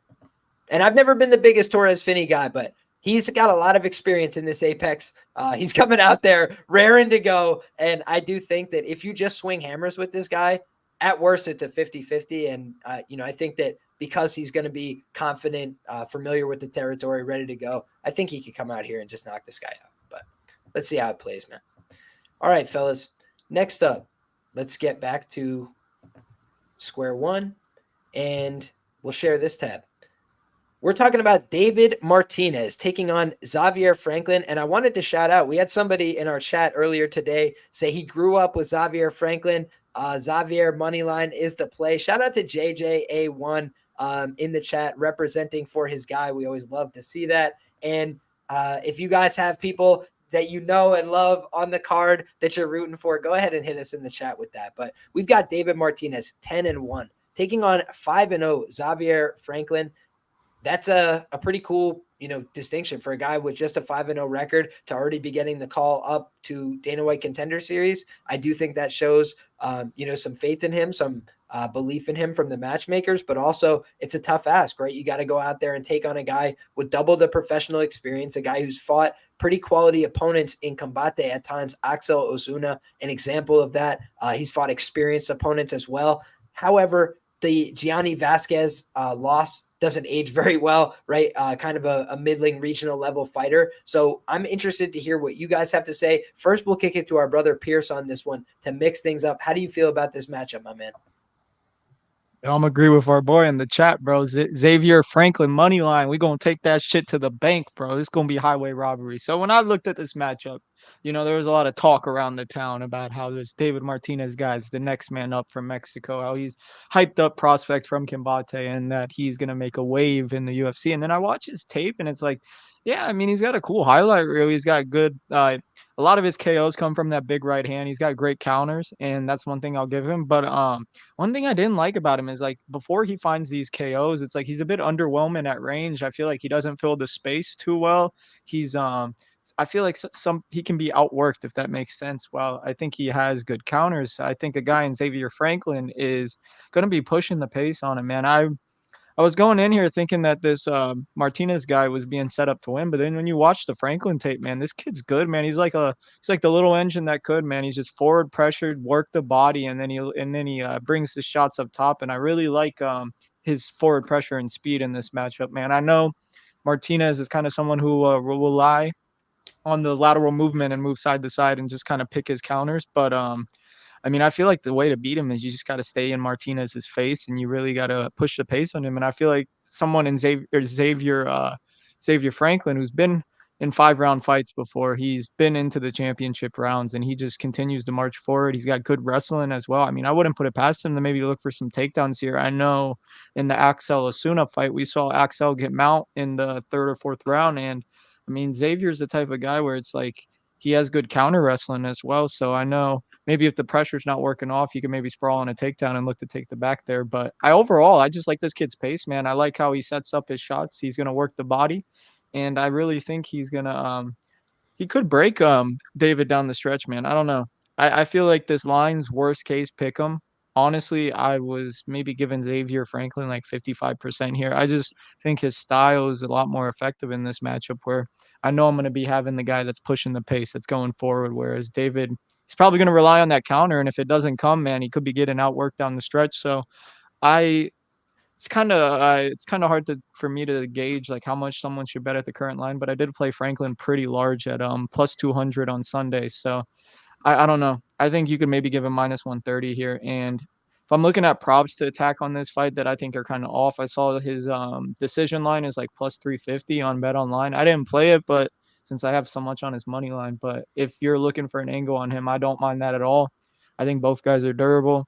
And I've never been the biggest Torrez Finney guy, but he's got a lot of experience in this Apex. He's coming out there raring to go. And I do think that if you just swing hammers with this guy, at worst, it's a 50-50. And, you know, I think that because he's going to be confident, familiar with the territory, ready to go, I think he could come out here and just knock this guy out. But let's see how it plays, man. All right, fellas. Next up, let's get back to square one, and we'll share this tab. We're talking about David Martinez taking on Xavier Franklin. And I wanted to shout out, we had somebody in our chat earlier today say he grew up with Xavier Franklin. Xavier moneyline is the play. Shout out to JJA1 in the chat representing for his guy. We always love to see that. And if you guys have people that you know and love on the card that you're rooting for, go ahead and hit us in the chat with that. But we've got David Martinez 10-1 taking on 5-0 Xavier Franklin. That's a pretty cool, you know, distinction for a guy with just a 5-0 record to already be getting the call up to Dana White Contender Series. I do think that shows, you know, some faith in him, some belief in him from the matchmakers, but also it's a tough ask, right? You got to go out there and take on a guy with double the professional experience, a guy who's fought pretty quality opponents in combate at times. Axel Ozuna, an example of that. He's fought experienced opponents as well. However, the Gianni Vasquez loss doesn't age very well, right? Kind of a middling regional level fighter. So I'm interested to hear what you guys have to say. First, we'll kick it to our brother Pierce on this one to mix things up. How do you feel about this matchup, my man? I'm agree with our boy in the chat, bro. Xavier Franklin money line. We're gonna take that shit to the bank, bro. It's gonna be highway robbery. So when I looked at this matchup, you know, there was a lot of talk around the town about how this David Martinez guy's the next man up from Mexico, how he's hyped up prospect from Combate and that he's gonna make a wave in the UFC. And then I watch his tape and it's like Yeah, I mean, he's got a cool highlight reel. He's got good a lot of his KOs come from that big right hand. He's got great counters, and that's one thing I'll give him. But one thing I didn't like about him is like before he finds these KOs, it's like he's a bit underwhelming at range. I feel like he doesn't fill the space too well. He's I feel like some he can be outworked if that makes sense. Well, I think he has good counters. I think a guy in Xavier Franklin is going to be pushing the pace on him, man. I was going in here thinking that this Martinez guy was being set up to win, but then when you watch the Franklin tape, man, this kid's good, man. He's like the little engine that could, man. He's just forward pressured, work the body, and then he brings his shots up top. And I really like his forward pressure and speed in this matchup, man. I know Martinez is kind of someone who will rely on the lateral movement and move side to side and just kind of pick his counters, but I mean, I feel like the way to beat him is you just got to stay in Martinez's face and you really got to push the pace on him. And I feel like someone in Xavier Franklin, who's been in 5-round fights before, he's been into the championship rounds and he just continues to march forward. He's got good wrestling as well. I mean, I wouldn't put it past him to maybe look for some takedowns here. I know in the Axel Asuna fight, we saw Axel get mount in the 3rd or 4th round. And I mean, Xavier's the type of guy where it's like, he has good counter wrestling as well. So I know maybe if the pressure's not working off, you can maybe sprawl on a takedown and look to take the back there. But I just like this kid's pace, man. I like how he sets up his shots. He's going to work the body. And I really think he's going to, he could break David down the stretch, man. I don't know. I feel like this line's worst case pick him. Honestly, I was maybe giving Xavier Franklin like 55% here. I just think his style is a lot more effective in this matchup where I know I'm going to be having the guy that's pushing the pace, that's going forward. Whereas David, he's probably going to rely on that counter. And if it doesn't come, man, he could be getting outworked down the stretch. So I, it's kind of hard for me to gauge like how much someone should bet at the current line, but I did play Franklin pretty large at plus 200 on Sunday. So I don't know. I think you could maybe give him minus 130 here. And if I'm looking at props to attack on this fight that I think are kind of off, I saw his decision line is like plus 350 on Bet Online. I didn't play it, but since I have so much on his money line, but if you're looking for an angle on him, I don't mind that at all. I think both guys are durable.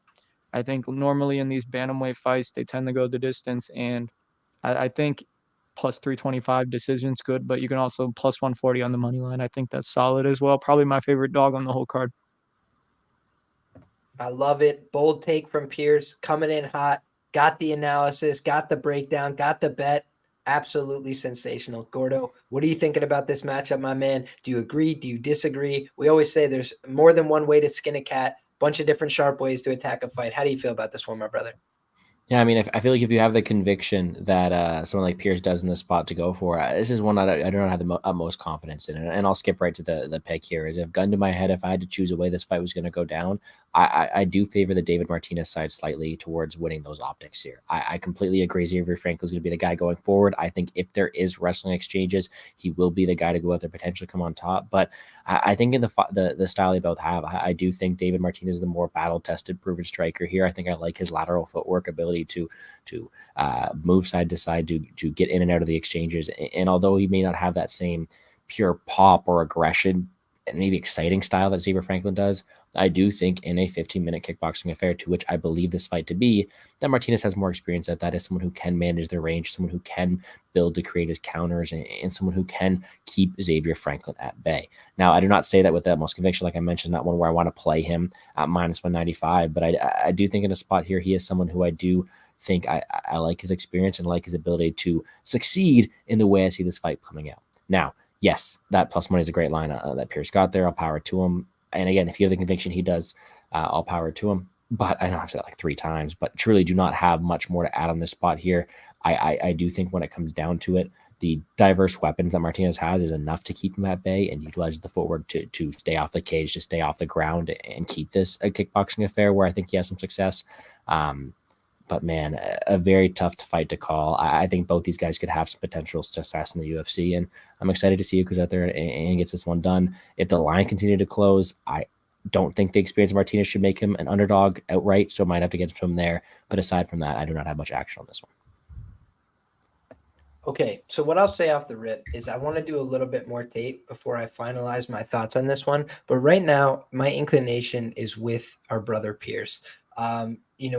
I think normally in these bantamweight fights, they tend to go the distance, and I think plus 325 decision's good, but you can also plus 140 on the money line. I think that's solid as well. Probably my favorite dog on the whole card. I love it. Bold take from Pierce, coming in hot, got the analysis, got the breakdown, got the bet. Absolutely sensational. Gordo, what are you thinking about this matchup, my man? Do you agree? Do you disagree? We always say there's more than one way to skin a cat, bunch of different sharp ways to attack a fight. How do you feel about this one, my brother? Yeah, I mean, I feel like if you have the conviction that someone like Pierce does in this spot to go for, this is one I do not have the utmost confidence in. And I'll skip right to the pick here. Is if gun to my head, if I had to choose a way this fight was going to go down, I do favor the David Martinez side slightly towards winning those optics here. I completely agree. Xavier Franklin is going to be the guy going forward. I think if there is wrestling exchanges, he will be the guy to go out there, potentially come on top. But I think in the style they both have, I do think David Martinez is the more battle-tested, proven striker here. I think I like his lateral footwork ability to move side to side, to get in and out of the exchanges. And although he may not have that same pure pop or aggression and maybe exciting style that Xavier Franklin does, I do think in a 15-minute kickboxing affair, to which I believe this fight to be, that Martinez has more experience at that, is someone who can manage their range, someone who can build to create his counters, and someone who can keep Xavier Franklin at bay. Now, I do not say that with the most conviction, like I mentioned, not one where I want to play him at minus 195, but I do think in a spot here, he is someone who I do think I like his experience and like his ability to succeed in the way I see this fight coming out. Now, yes, that plus money is a great line that Pierce got there. I'll power to him. And again, if you have the conviction he does, all power to him. But I know I've said that like 3 times, but truly do not have much more to add on this spot here. I do think when it comes down to it, the diverse weapons that Martinez has is enough to keep him at bay and utilize the footwork to stay off the cage, to stay off the ground, and keep this a kickboxing affair where I think he has some success. But man, a very tough fight to call. I think both these guys could have some potential success in the UFC, and I'm excited to see who goes out there and gets this one done. If the line continued to close, I don't think the experience of Martinez should make him an underdog outright, so might have to get to him there. But aside from that, I do not have much action on this one. Okay, so what I'll say off the rip is I want to do a little bit more tape before I finalize my thoughts on this one. But right now, my inclination is with our brother Pierce.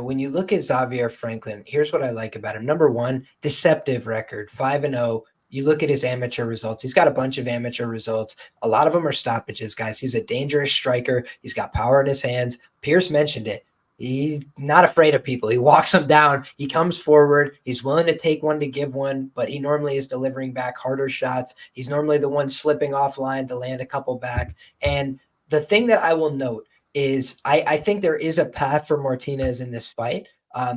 When you look at Xavier Franklin, here's what I like about him. Number one, deceptive record, 5-0. you look at his amateur results. He's got a bunch of amateur results. A lot of them are stoppages, guys. He's a dangerous striker. He's got power in his hands. Pierce mentioned it. He's not afraid of people. He walks them down. He comes forward. He's willing to take one to give one, but he normally is delivering back harder shots. He's normally the one slipping offline to land a couple back. And the thing that I will note is I think there is a path for Martinez in this fight.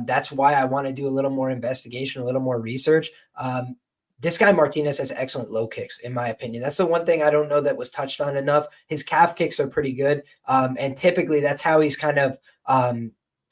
That's why I want to do a little more investigation, a little more research. This guy Martinez has excellent low kicks, in my opinion. That's the one thing I don't know that was touched on enough. His calf kicks are pretty good. And typically that's how he's kind of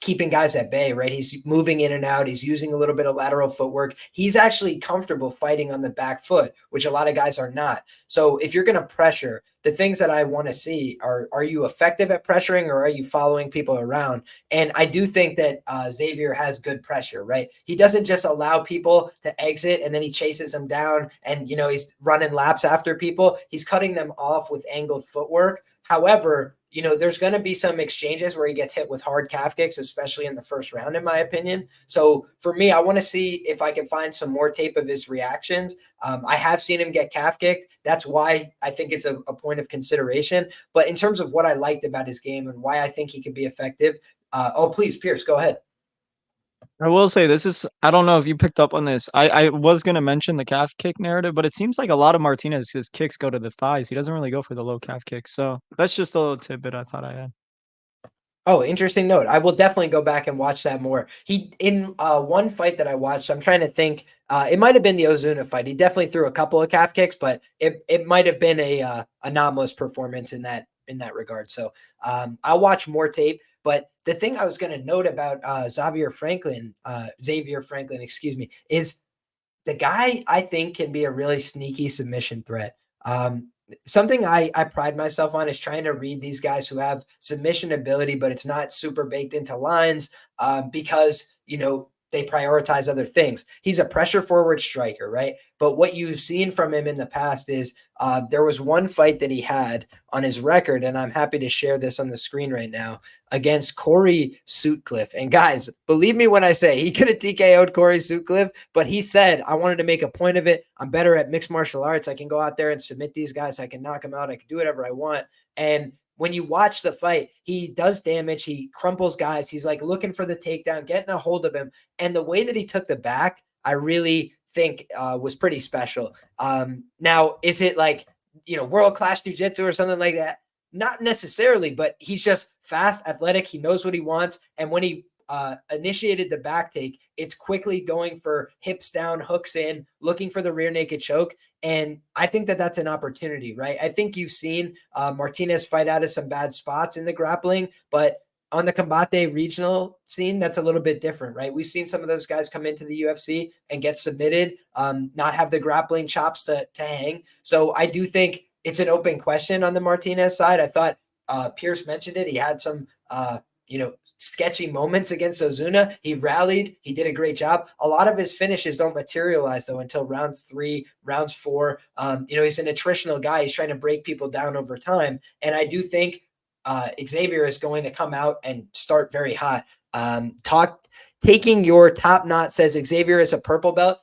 keeping guys at bay, right? He's moving in and out. He's using a little bit of lateral footwork. He's actually comfortable fighting on the back foot, which a lot of guys are not. So if you're going to pressure, the things that I want to see are you effective at pressuring, or are you following people around? And I do think that Xavier has good pressure, right? He doesn't just allow people to exit and then he chases them down and, he's running laps after people. He's cutting them off with angled footwork. However, there's going to be some exchanges where he gets hit with hard calf kicks, especially in the first round, in my opinion. So for me, I want to see if I can find some more tape of his reactions. I have seen him get calf kicked. That's why I think it's a point of consideration. But in terms of what I liked about his game and why I think he could be effective, please, Pierce, go ahead. I will say I don't know if you picked up on this. I was going to mention the calf kick narrative, but it seems like a lot of Martinez's kicks go to the thighs. He doesn't really go for the low calf kick. So that's just a little tidbit I thought I had. Oh, interesting note. I will definitely go back and watch that more. In one fight that I watched, I'm trying to think, it might have been the Ozuna fight. He definitely threw a couple of calf kicks, but it might have been a anomalous performance in that regard. So I'll watch more tape. But the thing I was going to note about Xavier Franklin, is the guy I think can be a really sneaky submission threat. Something I pride myself on is trying to read these guys who have submission ability, but it's not super baked into lines because, they prioritize other things. He's a pressure forward striker, right? But what you've seen from him in the past is there was one fight that he had on his record, and I'm happy to share this on the screen right now, against Corey Sutcliffe. And guys, believe me when I say he could have TKO'd Corey Sutcliffe, but he said, I wanted to make a point of it. I'm better at mixed martial arts. I can go out there and submit these guys. I can knock them out. I can do whatever I want. And when you watch the fight, he does damage. He crumples guys. He's like looking for the takedown, getting a hold of him. And the way that he took the back, I really think was pretty special. Now, is it like, world-class jiu-jitsu or something like that? Not necessarily, but he's just fast, athletic. He knows what he wants. And when he initiated the back take, it's quickly going for hips down, hooks in, looking for the rear naked choke. And I think that that's an opportunity, right? I think you've seen Martinez fight out of some bad spots in the grappling, but on the Combate regional scene, that's a little bit different, right? We've seen some of those guys come into the UFC and get submitted, not have the grappling chops to hang. So I do think it's an open question on the Martinez side. I thought Pierce mentioned it. He had some, sketchy moments against Ozuna. He rallied. He did a great job. A lot of his finishes don't materialize, though, until rounds 3, rounds 4. He's an attritional guy. He's trying to break people down over time. And I do think Xavier is going to come out and start very hot. Taking your top knot says Xavier is a purple belt.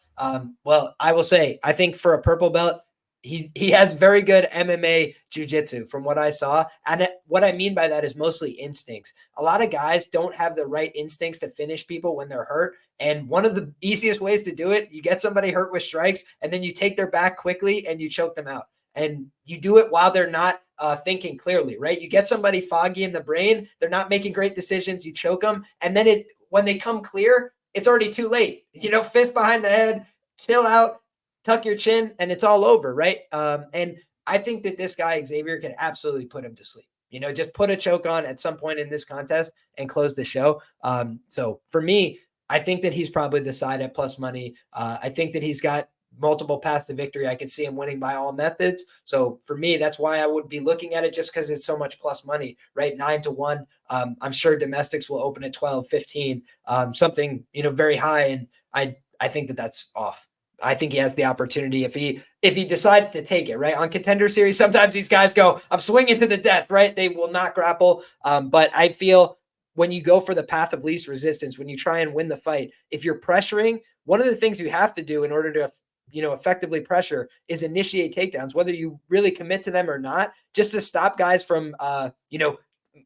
Well, I will say, I think for a purple belt, he has very good MMA jiu-jitsu from what I saw. And what I mean by that is mostly instincts. A lot of guys don't have the right instincts to finish people when they're hurt. And one of the easiest ways to do it, you get somebody hurt with strikes, and then you take their back quickly and you choke them out. And you do it while they're not thinking clearly, right? You get somebody foggy in the brain. They're not making great decisions. You choke them. And then when they come clear, it's already too late. Fist behind the head, chill out, tuck your chin, and it's all over, right? And I think that this guy, Xavier, can absolutely put him to sleep. Just put a choke on at some point in this contest and close the show. So for me, I think that he's probably the side at plus money. I think that he's got multiple paths to victory. I could see him winning by all methods. So for me, that's why I would be looking at it, just because it's so much plus money, right? 9-1. I'm sure domestics will open at 12, 15, something, very high. And I think that that's off. I think he has the opportunity if he decides to take it, right? On Contender Series, sometimes these guys go, I'm swinging to the death, right? They will not grapple. But I feel when you go for the path of least resistance, when you try and win the fight, if you're pressuring, one of the things you have to do in order to effectively pressure is initiate takedowns, whether you really commit to them or not, just to stop guys from,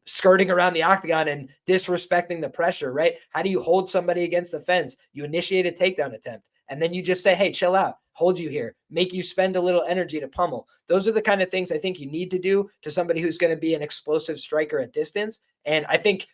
skirting around the octagon and disrespecting the pressure, right? How do you hold somebody against the fence? You initiate a takedown attempt, and then you just say, hey, chill out, hold you here, make you spend a little energy to pummel. Those are the kind of things I think you need to do to somebody who's going to be an explosive striker at distance. And I think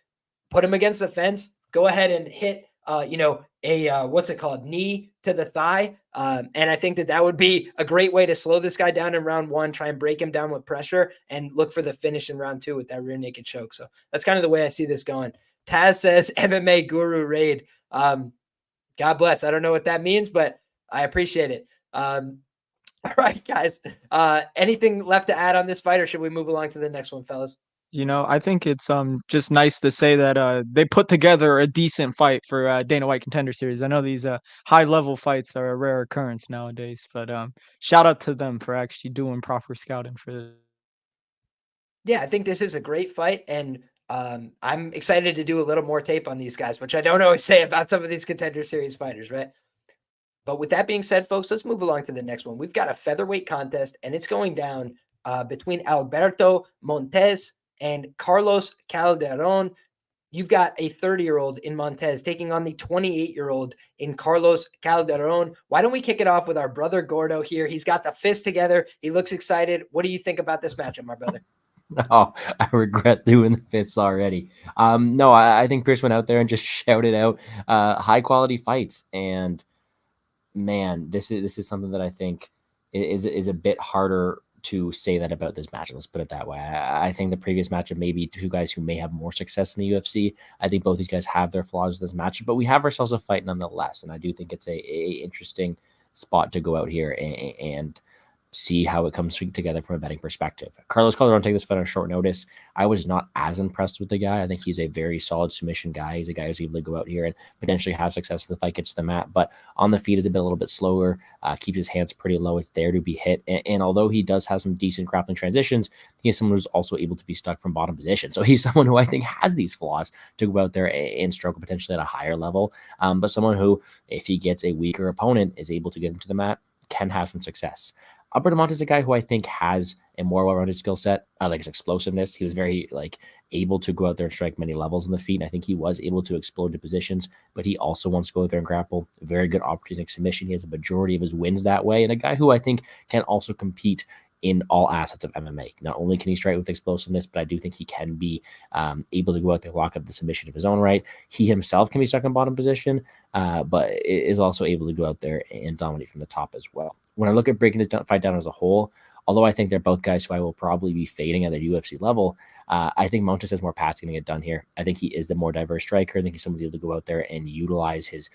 put him against the fence, go ahead and hit, what's it called? Knee to the thigh. And I think that would be a great way to slow this guy down in round 1, try and break him down with pressure, and look for the finish in round 2 with that rear naked choke. So that's kind of the way I see this going. Taz says MMA Guru Raid. God bless. I don't know what that means, but I appreciate it. All right, guys. Anything left to add on this fight, or should we move along to the next one, fellas? I think it's just nice to say that they put together a decent fight for Dana White Contender Series. I know these high level fights are a rare occurrence nowadays, but shout out to them for actually doing proper scouting for this. Yeah, I think this is a great fight, and I'm excited to do a little more tape on these guys, which I don't always say about some of these Contender Series fighters, right? But with that being said, folks, let's move along to the next one. We've got a featherweight contest, and it's going down between Alberto Montes and Carlos Calderon. You've got a 30-year-old in Montes taking on the 28-year-old in Carlos Calderon. Why don't we kick it off with our brother Gordo here? He's got the fist together. He looks excited. What do you think about this matchup, my brother? Oh, I regret doing the fists already. No, I think Pierce went out there and just shouted out high quality fights. And man, this is something that I think is a bit harder to say that about this matchup. Let's put it that way. I think the previous matchup, maybe two guys who may have more success in the UFC. I think both these guys have their flaws in this matchup, but we have ourselves a fight nonetheless. And I do think it's a interesting spot to go out here and see how it comes together from a betting perspective. Carlos Calderon take this fight on short notice. I was not as impressed with the guy. I think he's a very solid submission guy. He's a guy who's able to go out here and potentially have success if the fight gets to the mat, but on the feet is a little bit slower, keeps his hands pretty low. It's there to be hit. And although he does have some decent grappling transitions, he is someone who's also able to be stuck from bottom position. So he's someone who I think has these flaws to go out there and struggle potentially at a higher level. But someone who, if he gets a weaker opponent, is able to get him to the mat, can have some success. Alberto Montes is a guy who I think has a more well-rounded skill set. I like his explosiveness. He was very able to go out there and strike many levels on the feet. And I think he was able to explode to positions, but he also wants to go out there and grapple. A very good opportunistic submission. He has a majority of his wins that way. And a guy who I think can also compete in all assets of MMA. Not only can he strike with explosiveness, but I do think he can be able to go out there, lock up the submission of his own right. He himself can be stuck in bottom position, but is also able to go out there and dominate from the top as well. When I look at breaking this fight down as a whole, although I think they're both guys who I will probably be fading at their UFC level, I think Montes has more paths getting it done here. I think he is the more diverse striker. I think he's somebody able to go out there and utilize his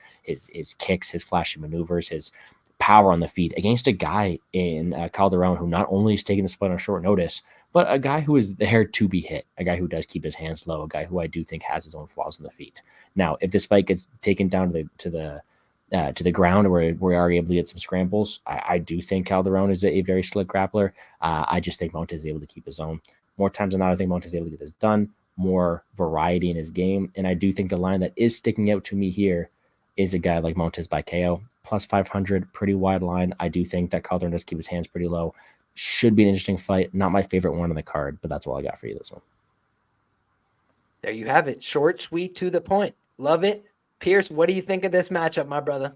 kicks, his flashy maneuvers, his power on the feet against a guy in Calderon who not only is taking this fight on short notice, but a guy who is there to be hit, a guy who does keep his hands low, a guy who I do think has his own flaws in the feet. Now, if this fight gets taken down to the ground where we are able to get some scrambles, I do think Calderon is a very slick grappler. I just think Montes is able to keep his own. More times than not, I think Montes is able to get this done, more variety in his game. And I do think the line that is sticking out to me here is a guy like Montes by KO. Plus 500, pretty wide line. I do think that Calderon does keep his hands pretty low. Should be an interesting fight. Not my favorite one on the card, but that's all I got for you this one. There you have it. Short, sweet, to the point. Love it. Pierce, what do you think of this matchup, my brother?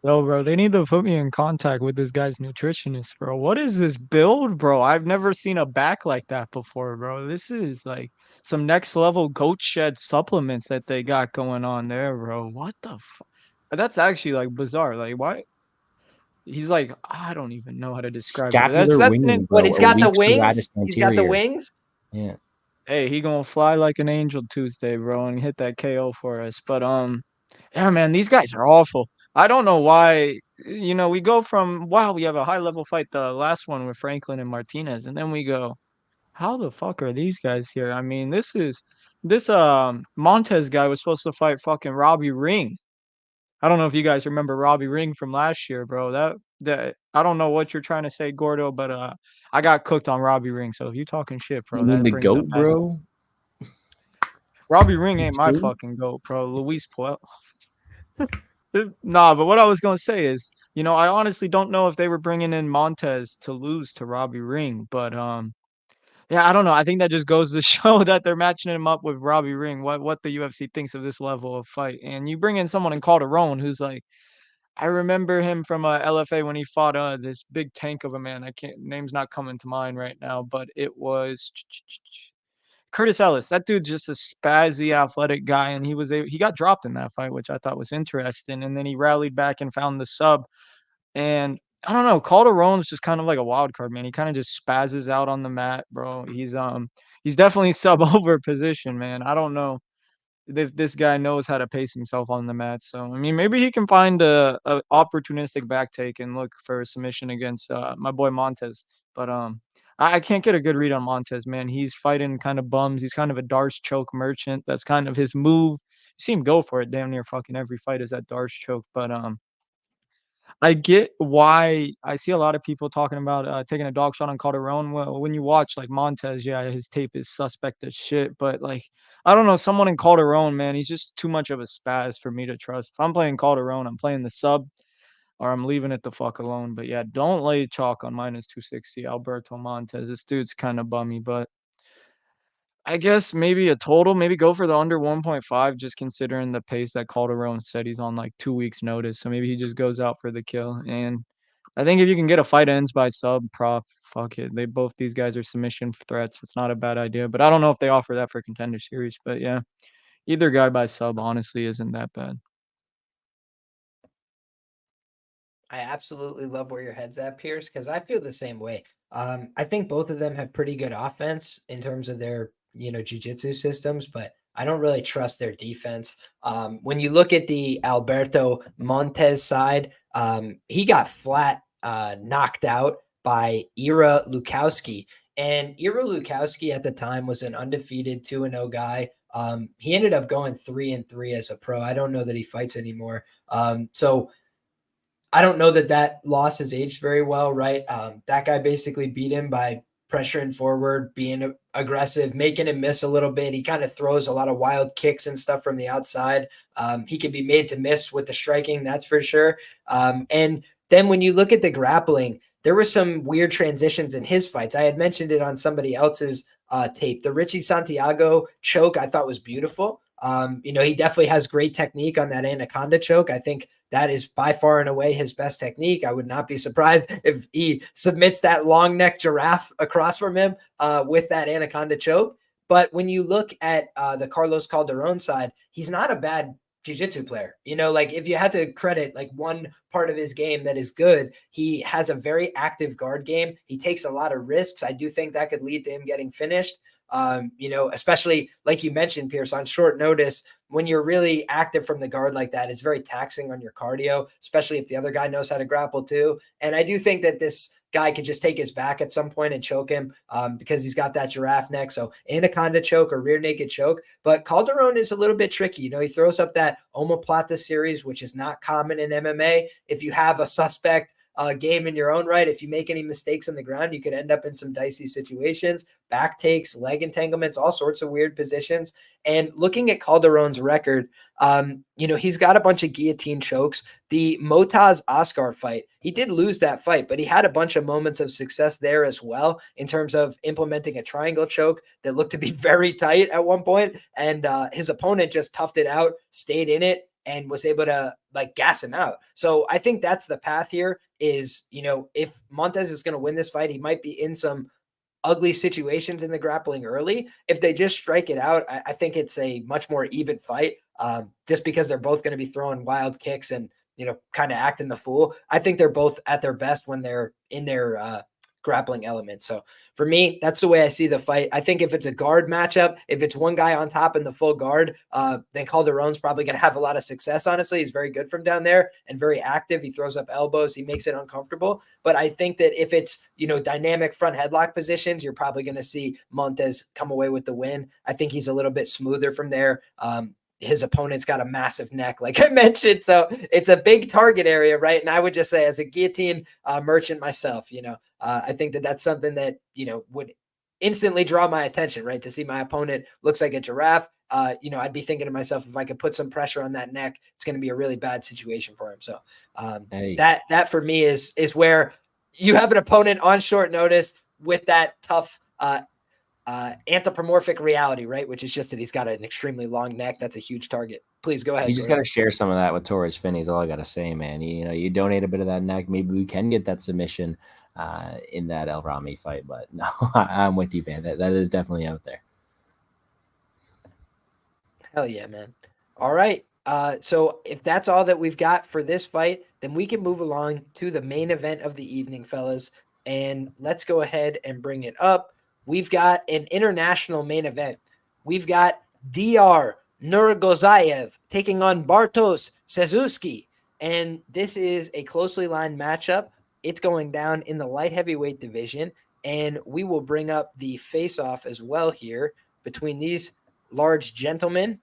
Yo, bro, they need to put me in contact with this guy's nutritionist, bro. What is this build, bro? I've never seen a back like that before, bro. This is like some next level goat shed supplements that they got going on there, bro. What the fuck? That's actually like bizarre. Like, why? He's like, I don't even know how to describe it. Scapular That's winging, What, bro. he's got the Weak wings? serratus He's got the anterior. wings? Yeah. Hey, he gonna fly like an angel Tuesday, bro, and hit that KO for us. But yeah, man, these guys are awful. I don't know why. We go from wow, we have a high level fight, the last one with Franklin and Martinez, and then we go, how the fuck are these guys here? I mean, this Montes guy was supposed to fight fucking Robbie Ring. I don't know if you guys remember Robbie Ring from last year, bro. That I don't know what you're trying to say, Gordo, but I got cooked on Robbie Ring. So if you talking shit, bro, You mean that the brings up GOAT, bad. bro? Robbie Ring ain't my fucking GOAT, bro. Luis Puel. Nah, but what I was gonna say is I honestly don't know if they were bringing in Montes to lose to Robbie Ring, but yeah, I don't know. I think that just goes to show that they're matching him up with Robbie Ring. What the UFC thinks of this level of fight, and you bring in someone in Calderon who's like, I remember him from LFA when he fought this big tank of a man. I can't name's not coming to mind right now, but it was Curtis Ellis. That dude's just a spazzy athletic guy, and he got dropped in that fight, which I thought was interesting. And then he rallied back and found the sub. And I don't know, Calderon's just kind of like a wild card, man. He kind of just spazzes out on the mat, bro. He's definitely sub over position, man. I don't know if this guy knows how to pace himself on the mat. So I mean, maybe he can find a opportunistic back take and look for a submission against my boy Montes. But I can't get a good read on Montes, man. He's fighting kind of bums. He's kind of a Darce choke merchant. That's kind of his move. You see him go for it damn near fucking every fight is that Darce choke. But I get why I see a lot of people talking about taking a dog shot on Calderon. Well, when you watch like Montes, yeah, his tape is suspect as shit. But like, I don't know, someone in Calderon, man, he's just too much of a spaz for me to trust. If I'm playing Calderon, I'm playing the sub or I'm leaving it the fuck alone. But yeah, don't lay chalk on -260 Alberto Montes. This dude's kind of bummy, but I guess maybe a total, maybe go for the under 1.5, just considering the pace that Calderon said he's on like 2 weeks notice. So maybe he just goes out for the kill. And I think if you can get a fight ends by sub prop, fuck it. These guys are submission threats. It's not a bad idea. But I don't know if they offer that for Contender Series. But yeah, either guy by sub honestly isn't that bad. I absolutely love where your head's at, Pierce, because I feel the same way. I think both of them have pretty good offense in terms of their, jujitsu systems, but I don't really trust their defense. When you look at the Alberto Montes side, he got flat knocked out by Ira Lukowski. And Ira Lukowski at the time was an undefeated 2-0 guy. He ended up going 3-3 as a pro. I don't know that he fights anymore. So I don't know that loss has aged very well, right? That guy basically beat him by pressuring forward, being aggressive, making him miss a little bit. He kind of throws a lot of wild kicks and stuff from the outside. He can be made to miss with the striking, that's for sure. And then when you look at the grappling, there were some weird transitions in his fights. I had mentioned it on somebody else's tape. The Richie Santiago choke I thought was beautiful. He definitely has great technique on that anaconda choke. I think that is by far and away his best technique. I would not be surprised if he submits that long neck giraffe across from him with that anaconda choke. But when you look at the Carlos Calderon side, he's not a bad jiu-jitsu player. Like if you had to credit like one part of his game that is good, he has a very active guard game. He takes a lot of risks. I do think that could lead to him getting finished. Especially like you mentioned, Pierce, on short notice, when you're really active from the guard like that, it's very taxing on your cardio, especially if the other guy knows how to grapple too. And I do think that this guy could just take his back at some point and choke him because he's got that giraffe neck. So anaconda choke or rear naked choke. But Calderon is a little bit tricky. He throws up that omoplata series, which is not common in MMA. If you have a suspect game in your own right, if you make any mistakes on the ground, you could end up in some dicey situations, back takes, leg entanglements, all sorts of weird positions. And looking at Calderon's record, he's got a bunch of guillotine chokes. The Motaz Oscar fight, he did lose that fight, but he had a bunch of moments of success there as well in terms of implementing a triangle choke that looked to be very tight at one point. And his opponent just toughed it out, stayed in it, and was able to like gas him out. So I think that's the path here is, if Montes is going to win this fight, he might be in some ugly situations in the grappling early. If they just strike it out, I think it's a much more even fight just because they're both going to be throwing wild kicks and, kind of acting the fool. I think they're both at their best when they're in their grappling element. So for me, that's the way I see the fight. I think if it's a guard matchup, if it's one guy on top in the full guard, then Calderon's probably going to have a lot of success. Honestly, he's very good from down there and very active. He throws up elbows. He makes it uncomfortable. But I think that if it's, dynamic front headlock positions, you're probably going to see Montes come away with the win. I think he's a little bit smoother from there. His opponent's got a massive neck, like I mentioned. So it's a big target area, right? And I would just say as a guillotine merchant myself, I think that that's something that, would instantly draw my attention, right? To see my opponent looks like a giraffe. I'd be thinking to myself, if I could put some pressure on that neck, it's going to be a really bad situation for him. So that for me is where you have an opponent on short notice with that tough anthropomorphic reality, right? Which is just that he's got an extremely long neck. That's a huge target. Please go ahead. You just got to share some of that with Torrez Finney is all I got to say, man. You donate a bit of that neck. Maybe we can get that submission in that Er-Ramy fight. But no, I'm with you, man. That is definitely out there. Hell yeah, man. All right. So if that's all that we've got for this fight, then we can move along to the main event of the evening, fellas. And let's go ahead and bring it up. We've got an international main event. We've got Diyar Nurgozhay taking on Bartosz Szewczyk. And this is a closely lined matchup. It's going down in the light heavyweight division. And we will bring up the face-off as well here between these large gentlemen.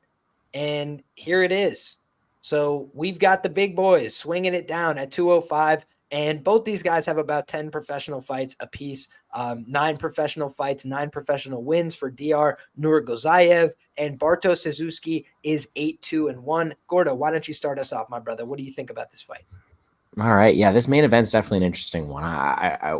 And here it is. So we've got the big boys swinging it down at 205. And both these guys have about 10 professional fights apiece, 9 professional fights, 9 professional wins for Diyar Nurgozhay, and Bartosz Szewczyk is 8-2-1. Gordo, why don't you start us off, my brother? What do you think about this fight? All right, yeah, this main event's definitely an interesting one. I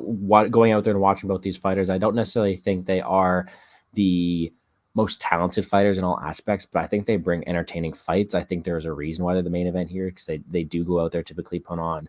going out there and watching both these fighters, I don't necessarily think they are the most talented fighters in all aspects, but I think they bring entertaining fights. I think there's a reason why they're the main event here, because they do go out there, typically put on,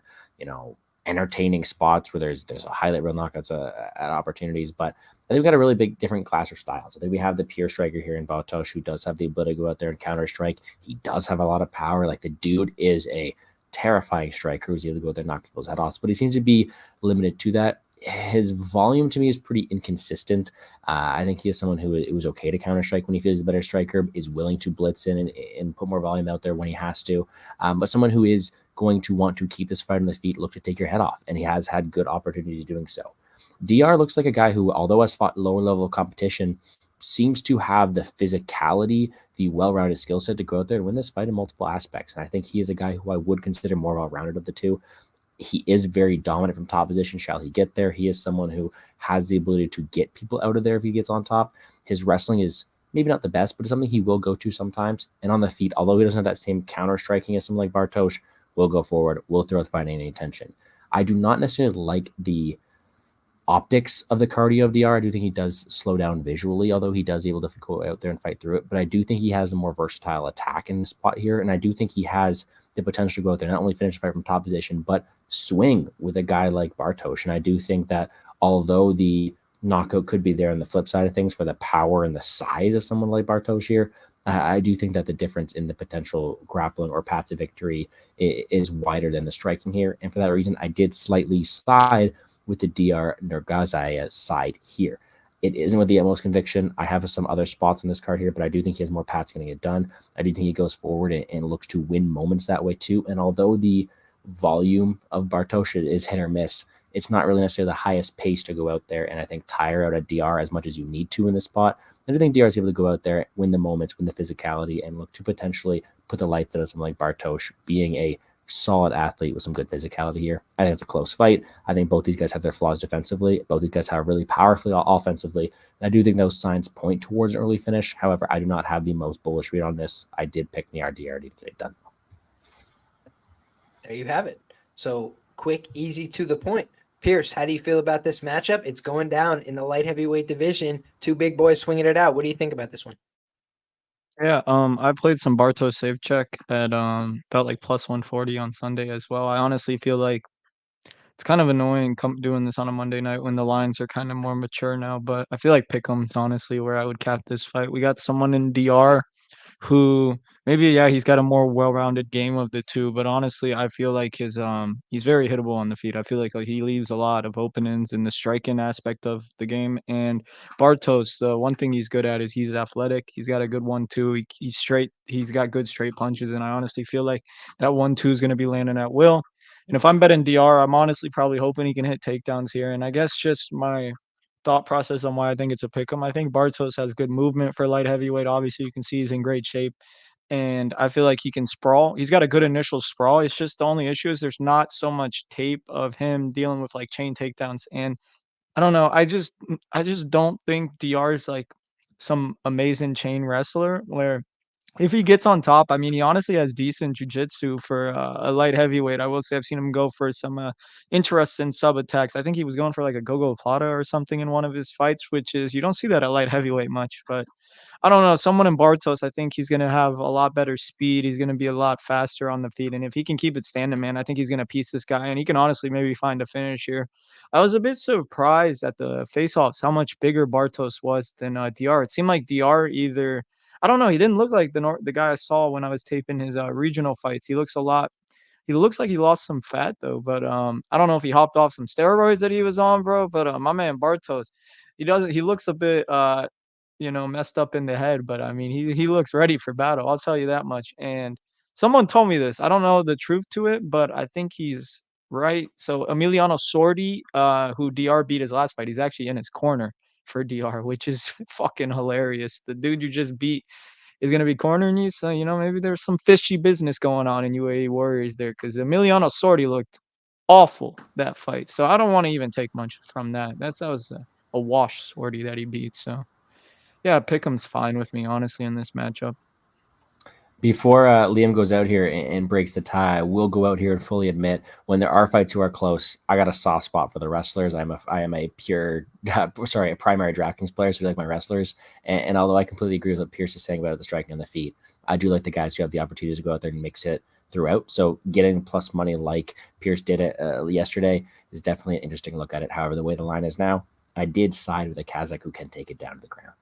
entertaining spots where there's a highlight reel knockouts at opportunities. But I think we've got a really big different class of styles. I think we have the pure striker here in Bartosz, who does have the ability to go out there and counter strike. He does have a lot of power. Like, the dude is a terrifying striker who's able to go out there and knock people's head off, but he seems to be limited to that. His volume to me is pretty inconsistent. I think he is someone who it was okay to counter strike when he feels a better striker, is willing to blitz in and put more volume out there when he has to. But someone who is going to want to keep this fight on the feet, look to take your head off, and he has had good opportunities doing so. Diyar looks like a guy who, although has fought lower level competition, seems to have the physicality, the well-rounded skill set to go out there and win this fight in multiple aspects. And I think he is a guy who I would consider more well-rounded of the two. He is very dominant from top position. Shall he get there? He is someone who has the ability to get people out of there if he gets on top. His wrestling is maybe not the best, but it's something he will go to sometimes. And on the feet, although he doesn't have that same counter striking as someone like Bartosz, will go forward, will throw the fight any attention. I do not necessarily like the optics of the cardio of Diyar. I do think he does slow down visually, although he does able to go out there and fight through it. But I do think he has a more versatile attack in the spot here, and I do think he has the potential to go out there, not only finish the fight from top position, but swing with a guy like Bartosz. And I do think that although the knockout could be there on the flip side of things for the power and the size of someone like Bartosz here, I do think that the difference in the potential grappling or paths to victory is wider than the striking here. And for that reason, I did slightly side with the Diyar Nurgozhay side here. It isn't with the utmost conviction. I have some other spots on this card here, but I do think he has more paths getting it done. I do think he goes forward and looks to win moments that way too. And although the volume of Bartosz is hit or miss, it's not really necessarily the highest pace to go out there and I think tire out a Diyar as much as you need to in this spot. I do think Diyar is able to go out there, win the moments, win the physicality, and look to potentially put the lights out of someone like Bartosz, being a solid athlete with some good physicality here. I think it's a close fight. I think both these guys have their flaws defensively. Both these guys have really powerfully offensively. And I do think those signs point towards an early finish. However, I do not have the most bullish read on this. I did pick Diyar to get it done. There you have it. So quick, easy, to the point. Pierce, how do you feel about this matchup? It's going down in the light heavyweight division. Two big boys swinging it out. What do you think about this one? Yeah, I played some Bartosz Szewczyk at about like plus 140 on Sunday as well. I honestly feel like it's kind of annoying doing this on a Monday night when the lines are kind of more mature now, but I feel like Pick'em's honestly where I would cap this fight. We got someone in Diyar who maybe, yeah, he's got a more well-rounded game of the two, but honestly, I feel like he's very hittable on the feet. I feel like he leaves a lot of openings in the striking aspect of the game. And Bartosz, the one thing he's good at is he's athletic. He's got a good 1-2. He's straight. He's got good straight punches, and I honestly feel like that 1-2 is going to be landing at will. And if I'm betting Diyar, I'm honestly probably hoping he can hit takedowns here. And I guess just my thought process on why I think it's a pick 'em. I think Bartosz has good movement for light heavyweight. Obviously, you can see he's in great shape, and I feel like he can sprawl. He's got a good initial sprawl. It's just the only issue is there's not so much tape of him dealing with like chain takedowns. And I don't know. I just don't think Diyar is like some amazing chain wrestler where if he gets on top, I mean, he honestly has decent jiu-jitsu for a light heavyweight. I will say I've seen him go for some interesting sub attacks. I think he was going for like a go-go plata or something in one of his fights, which is you don't see that at light heavyweight much. But I don't know. Someone in Bartosz, I think he's going to have a lot better speed. He's going to be a lot faster on the feet. And if he can keep it standing, man, I think he's going to piece this guy. And he can honestly maybe find a finish here. I was a bit surprised at the face-offs, how much bigger Bartosz was than Diyar. It seemed like Diyar either, I don't know, he didn't look like the guy I saw when I was taping his regional fights. He looks like he lost some fat though, but I don't know if he hopped off some steroids that he was on, bro. But my man Bartosz, he looks a bit messed up in the head, but I mean he looks ready for battle. I'll tell you that much. And someone told me this. I don't know the truth to it, but I think he's right. So Emiliano Sordi, who DR beat his last fight, he's actually in his corner for DR, which is fucking hilarious. The dude you just beat is going to be cornering you. So, maybe there's some fishy business going on in UAE Warriors there, because Emiliano Sordi looked awful that fight. So I don't want to even take much from that. That was a wash Sordi that he beat. So, yeah, Pick'em's fine with me, honestly, in this matchup. Before Liam goes out here and breaks the tie, we'll go out here and fully admit when there are fights who are close, I got a soft spot for the wrestlers. I am a primary DraftKings player, so I like my wrestlers. And although I completely agree with what Pierce is saying about the striking on the feet, I do like the guys who have the opportunity to go out there and mix it throughout. So getting plus money like Pierce did it yesterday is definitely an interesting look at it. However, the way the line is now, I did side with a Kazakh who can take it down to the ground.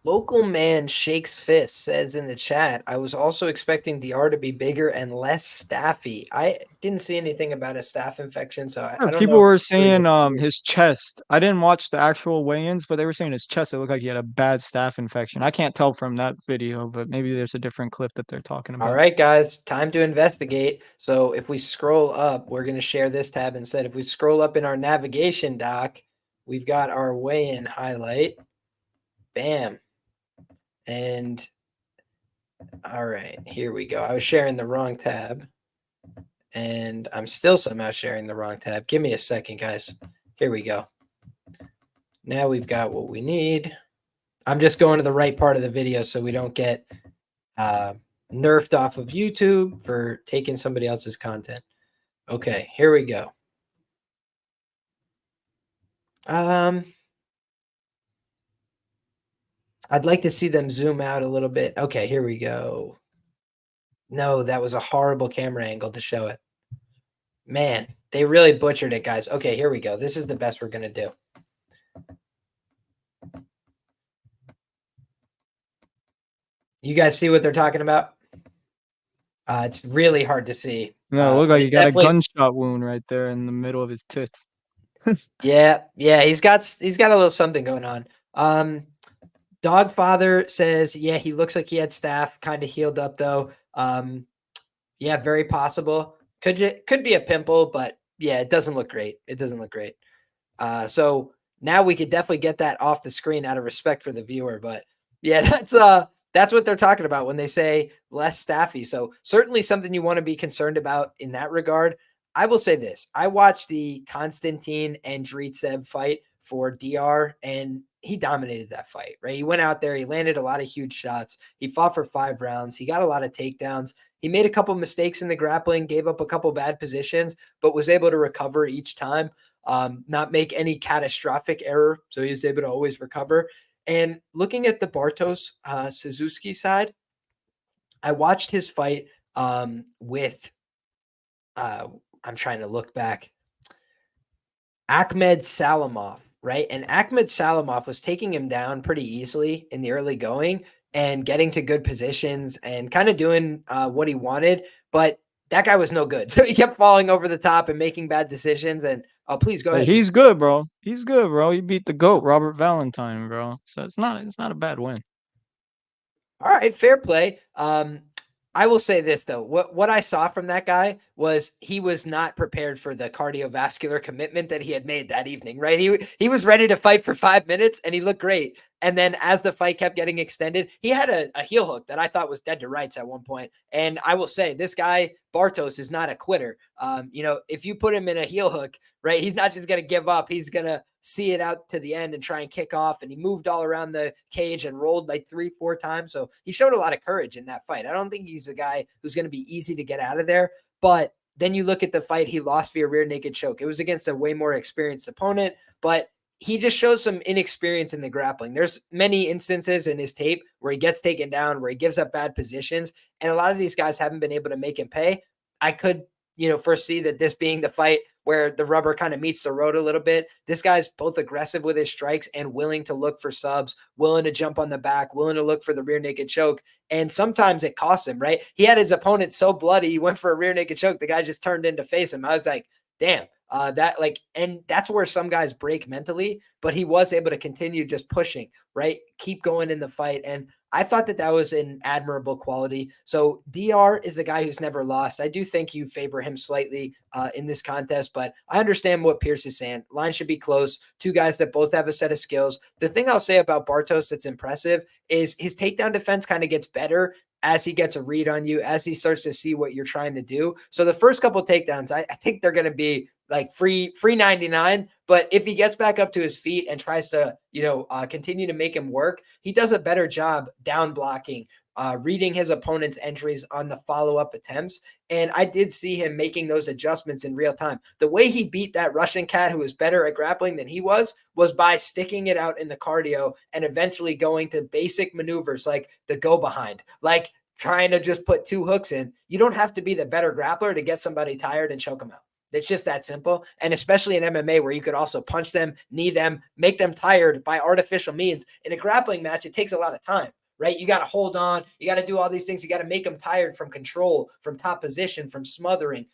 Local man shakes fist says in the chat, I was also expecting Diyar to be bigger and less staffy. I didn't see anything about a staph infection, so I don't People know. were saying his chest. I didn't watch the actual weigh-ins, but they were saying his chest, it looked like he had a bad staph infection. I can't tell from that video, but maybe there's a different clip that they're talking about. All right, guys, time to investigate. So if we scroll up, we're going to share this tab instead. If we scroll up in our navigation dock, we've got our weigh-in highlight. Bam. And all right, here we go. I was sharing the wrong tab, and I'm still somehow sharing the wrong tab. Give me a second, guys. Here we go. Now we've got what we need. I'm just going to the right part of the video so we don't get nerfed off of YouTube for taking somebody else's content. Okay, here we go. I'd like to see them zoom out a little bit. Okay, here we go. No, that was a horrible camera angle to show it. Man, they really butchered it, guys. Okay, here we go. This is the best we're going to do. You guys see what they're talking about? It's really hard to see. No, it looked like he got a gunshot wound right there in the middle of his tits. Yeah, he's got a little something going on. Dogfather says, yeah, he looks like he had staph, kind of healed up though. Yeah, very possible. Could be a pimple, but yeah, it doesn't look great. It doesn't look great. So now we could definitely get that off the screen out of respect for the viewer. But yeah, that's what they're talking about when they say less staffy. So certainly something you want to be concerned about in that regard. I will say this. I watched the Konstantin and Dritsev fight for DR, and he dominated that fight, right? He went out there, he landed a lot of huge shots. He fought for 5 rounds. He got a lot of takedowns. He made a couple mistakes in the grappling, gave up a couple bad positions, but was able to recover each time, not make any catastrophic error. So he was able to always recover. And looking at the Bartosz Suzuki side, I watched his fight with, I'm trying to look back, Ahmed Salamov, right? And Ahmed Salamov was taking him down pretty easily in the early going and getting to good positions and kind of doing what he wanted. But that guy was no good. So he kept falling over the top and making bad decisions. And please go ahead. He's good, bro. He's good, bro. He beat the GOAT, Robert Valentine, bro. So it's not a bad win. All right, fair play. I will say this though. What I saw from that guy was he was not prepared for the cardiovascular commitment that he had made that evening, right? He was ready to fight for 5 minutes and he looked great. And then as the fight kept getting extended, he had a heel hook that I thought was dead to rights at one point. And I will say, this guy, Bartosz, is not a quitter. If you put him in a heel hook, right, he's not just going to give up. He's going to see it out to the end and try and kick off. And he moved all around the cage and rolled like 3-4 times. So he showed a lot of courage in that fight. I don't think he's a guy who's going to be easy to get out of there. But then you look at the fight he lost via rear naked choke. It was against a way more experienced opponent, but he just shows some inexperience in the grappling. There's many instances in his tape where he gets taken down, where he gives up bad positions, and a lot of these guys haven't been able to make him pay. I could, foresee that this being the fight where the rubber kind of meets the road a little bit. This guy's both aggressive with his strikes and willing to look for subs, willing to jump on the back, willing to look for the rear naked choke. And sometimes it costs him, right? He had his opponent so bloody, he went for a rear naked choke. The guy just turned in to face him. I was like, damn, and that's where some guys break mentally, but he was able to continue just pushing, right? Keep going in the fight. And I thought that was an admirable quality. So Diyar is the guy who's never lost. I do think you favor him slightly in this contest, but I understand what Pierce is saying. Line should be close. Two guys that both have a set of skills. The thing I'll say about Bartosz that's impressive is his takedown defense kind of gets better as he gets a read on you, as he starts to see what you're trying to do. So the first couple of takedowns, I think they're going to be like free 99. But if he gets back up to his feet and tries to, continue to make him work, he does a better job down blocking, reading his opponent's entries on the follow-up attempts. And I did see him making those adjustments in real time. The way he beat that Russian cat who was better at grappling than he was by sticking it out in the cardio and eventually going to basic maneuvers like the go behind, like trying to just put two hooks in. You don't have to be the better grappler to get somebody tired and choke them out. It's just that simple. And especially in MMA where you could also punch them, knee them, make them tired by artificial means. In a grappling match, it takes a lot of time, right? You got to hold on. You got to do all these things. You got to make them tired from control, from top position, from smothering,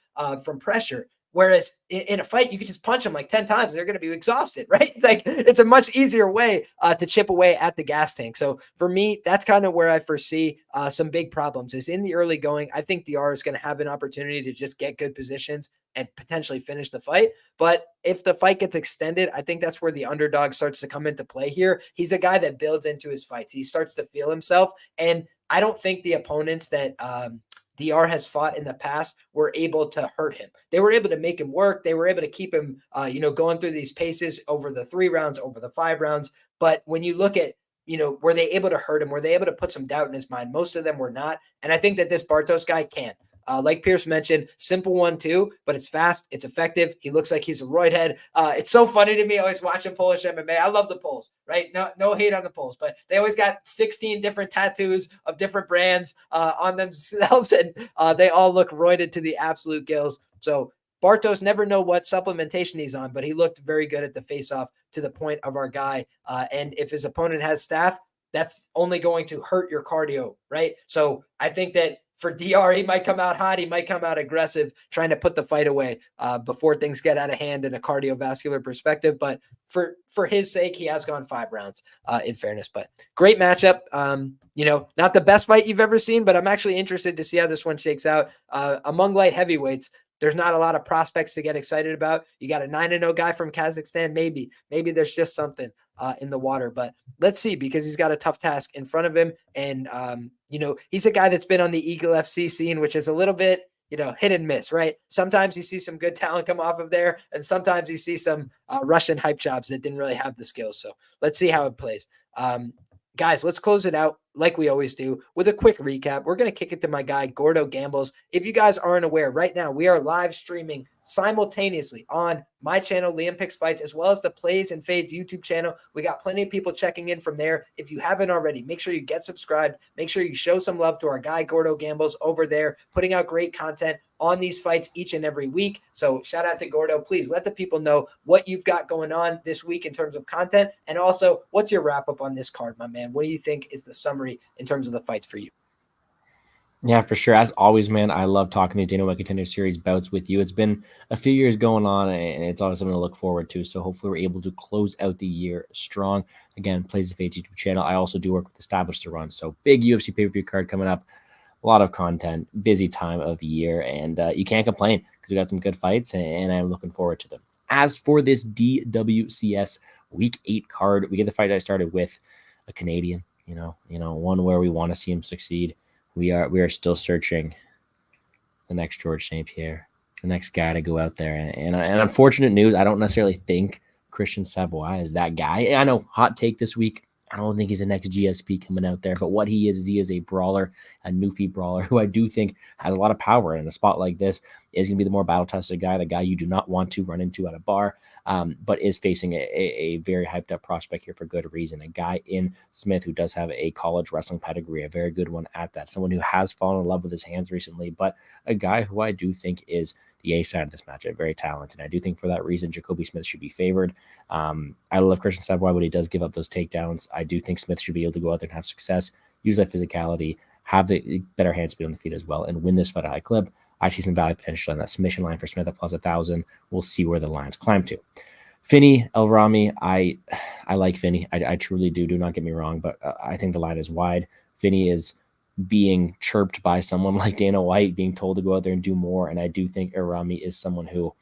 from pressure. Whereas in a fight, you can just punch them like 10 times. They're going to be exhausted, right? It's a much easier way to chip away at the gas tank. So for me, that's kind of where I foresee some big problems is in the early going. I think Diyar is going to have an opportunity to just get good positions and potentially finish the fight. But if the fight gets extended, I think that's where the underdog starts to come into play here. He's a guy that builds into his fights. He starts to feel himself. And I don't think the opponents that Diyar has fought in the past were able to hurt him. They were able to make him work. They were able to keep him, going through these paces over the 3 rounds, over the 5 rounds. But when you look at, were they able to hurt him? Were they able to put some doubt in his mind? Most of them were not. And I think that this Bartosz guy can. Like Pierce mentioned, simple 1-2, but it's fast, it's effective. He looks like he's a roid head. It's so funny to me always watching Polish MMA. I love the Poles, right? No hate on the Poles, but they always got 16 different tattoos of different brands on themselves, and they all look roided to the absolute gills. So Bartosz, never know what supplementation he's on, but he looked very good at the face-off to the point of our guy. And if his opponent has staff, that's only going to hurt your cardio, right? So I think that for Diyar, he might come out hot. He might come out aggressive, trying to put the fight away before things get out of hand in a cardiovascular perspective. But for his sake, he has gone 5 rounds in fairness. But great matchup. Not the best fight you've ever seen, but I'm actually interested to see how this one shakes out. Among light heavyweights, there's not a lot of prospects to get excited about. You got a 9-0 guy from Kazakhstan. Maybe there's just something in the water, but let's see, because he's got a tough task in front of him. And, he's a guy that's been on the Eagle FC scene, which is a little bit, hit and miss, right? Sometimes you see some good talent come off of there, and sometimes you see some Russian hype jobs that didn't really have the skills. So let's see how it plays. Guys, let's close it out like we always do with a quick recap. We're going to kick it to my guy, Gordo Gambles. If you guys aren't aware, right now we are live streaming simultaneously on my channel, Liam Picks Fights, as well as the Plays and Fades YouTube channel. We got plenty of people checking in from there. If you haven't already, make sure you get subscribed. Make sure you show some love to our guy, Gordo Gambles, over there, putting out great content on these fights each and every week. So shout out to Gordo. Please let the people know what you've got going on this week in terms of content. And also, what's your wrap up on this card, my man? What do you think is the summary in terms of the fights for you? Yeah, for sure. As always, man, I love talking these Dana White Contender Series bouts with you. It's been a few years going on, and it's always something to look forward to. So hopefully we're able to close out the year strong. Again, Plays the Fades YouTube channel. I also do work with Established to Run. So big UFC pay-per-view card coming up. A lot of content, busy time of year, and you can't complain because we got some good fights, and I'm looking forward to them. As for this DWCS Week 8 card, we get the fight I started with a Canadian, one where we want to see him succeed. We are still searching the next George St. Pierre, the next guy to go out there. And unfortunate news, I don't necessarily think Christian Savoie is that guy. I know, hot take this week, I don't think he's the next GSP coming out there, but what he is a brawler, a newfie brawler, who I do think has a lot of power. And in a spot like this is going to be the more battle-tested guy, the guy you do not want to run into at a bar, but is facing a very hyped-up prospect here for good reason. A guy in Smith who does have a college wrestling pedigree, a very good one at that. Someone who has fallen in love with his hands recently, but a guy who I do think is the A side of this matchup, very talented. I do think for that reason, Jacobe Smith should be favored. I love Christian Savoie, but he does give up those takedowns. I do think Smith should be able to go out there and have success, use that physicality, have the better hand speed on the feet as well, and win this fight at a high clip. I see some value potential on that submission line for Smith at plus 1,000. We'll see where the lines climb to. Finney, Er-Ramy, I like Finney. I truly do. Do not get me wrong, but I think the line is wide. Finney is being chirped by someone like Dana White, being told to go out there and do more. And I do think Er-Ramy is someone who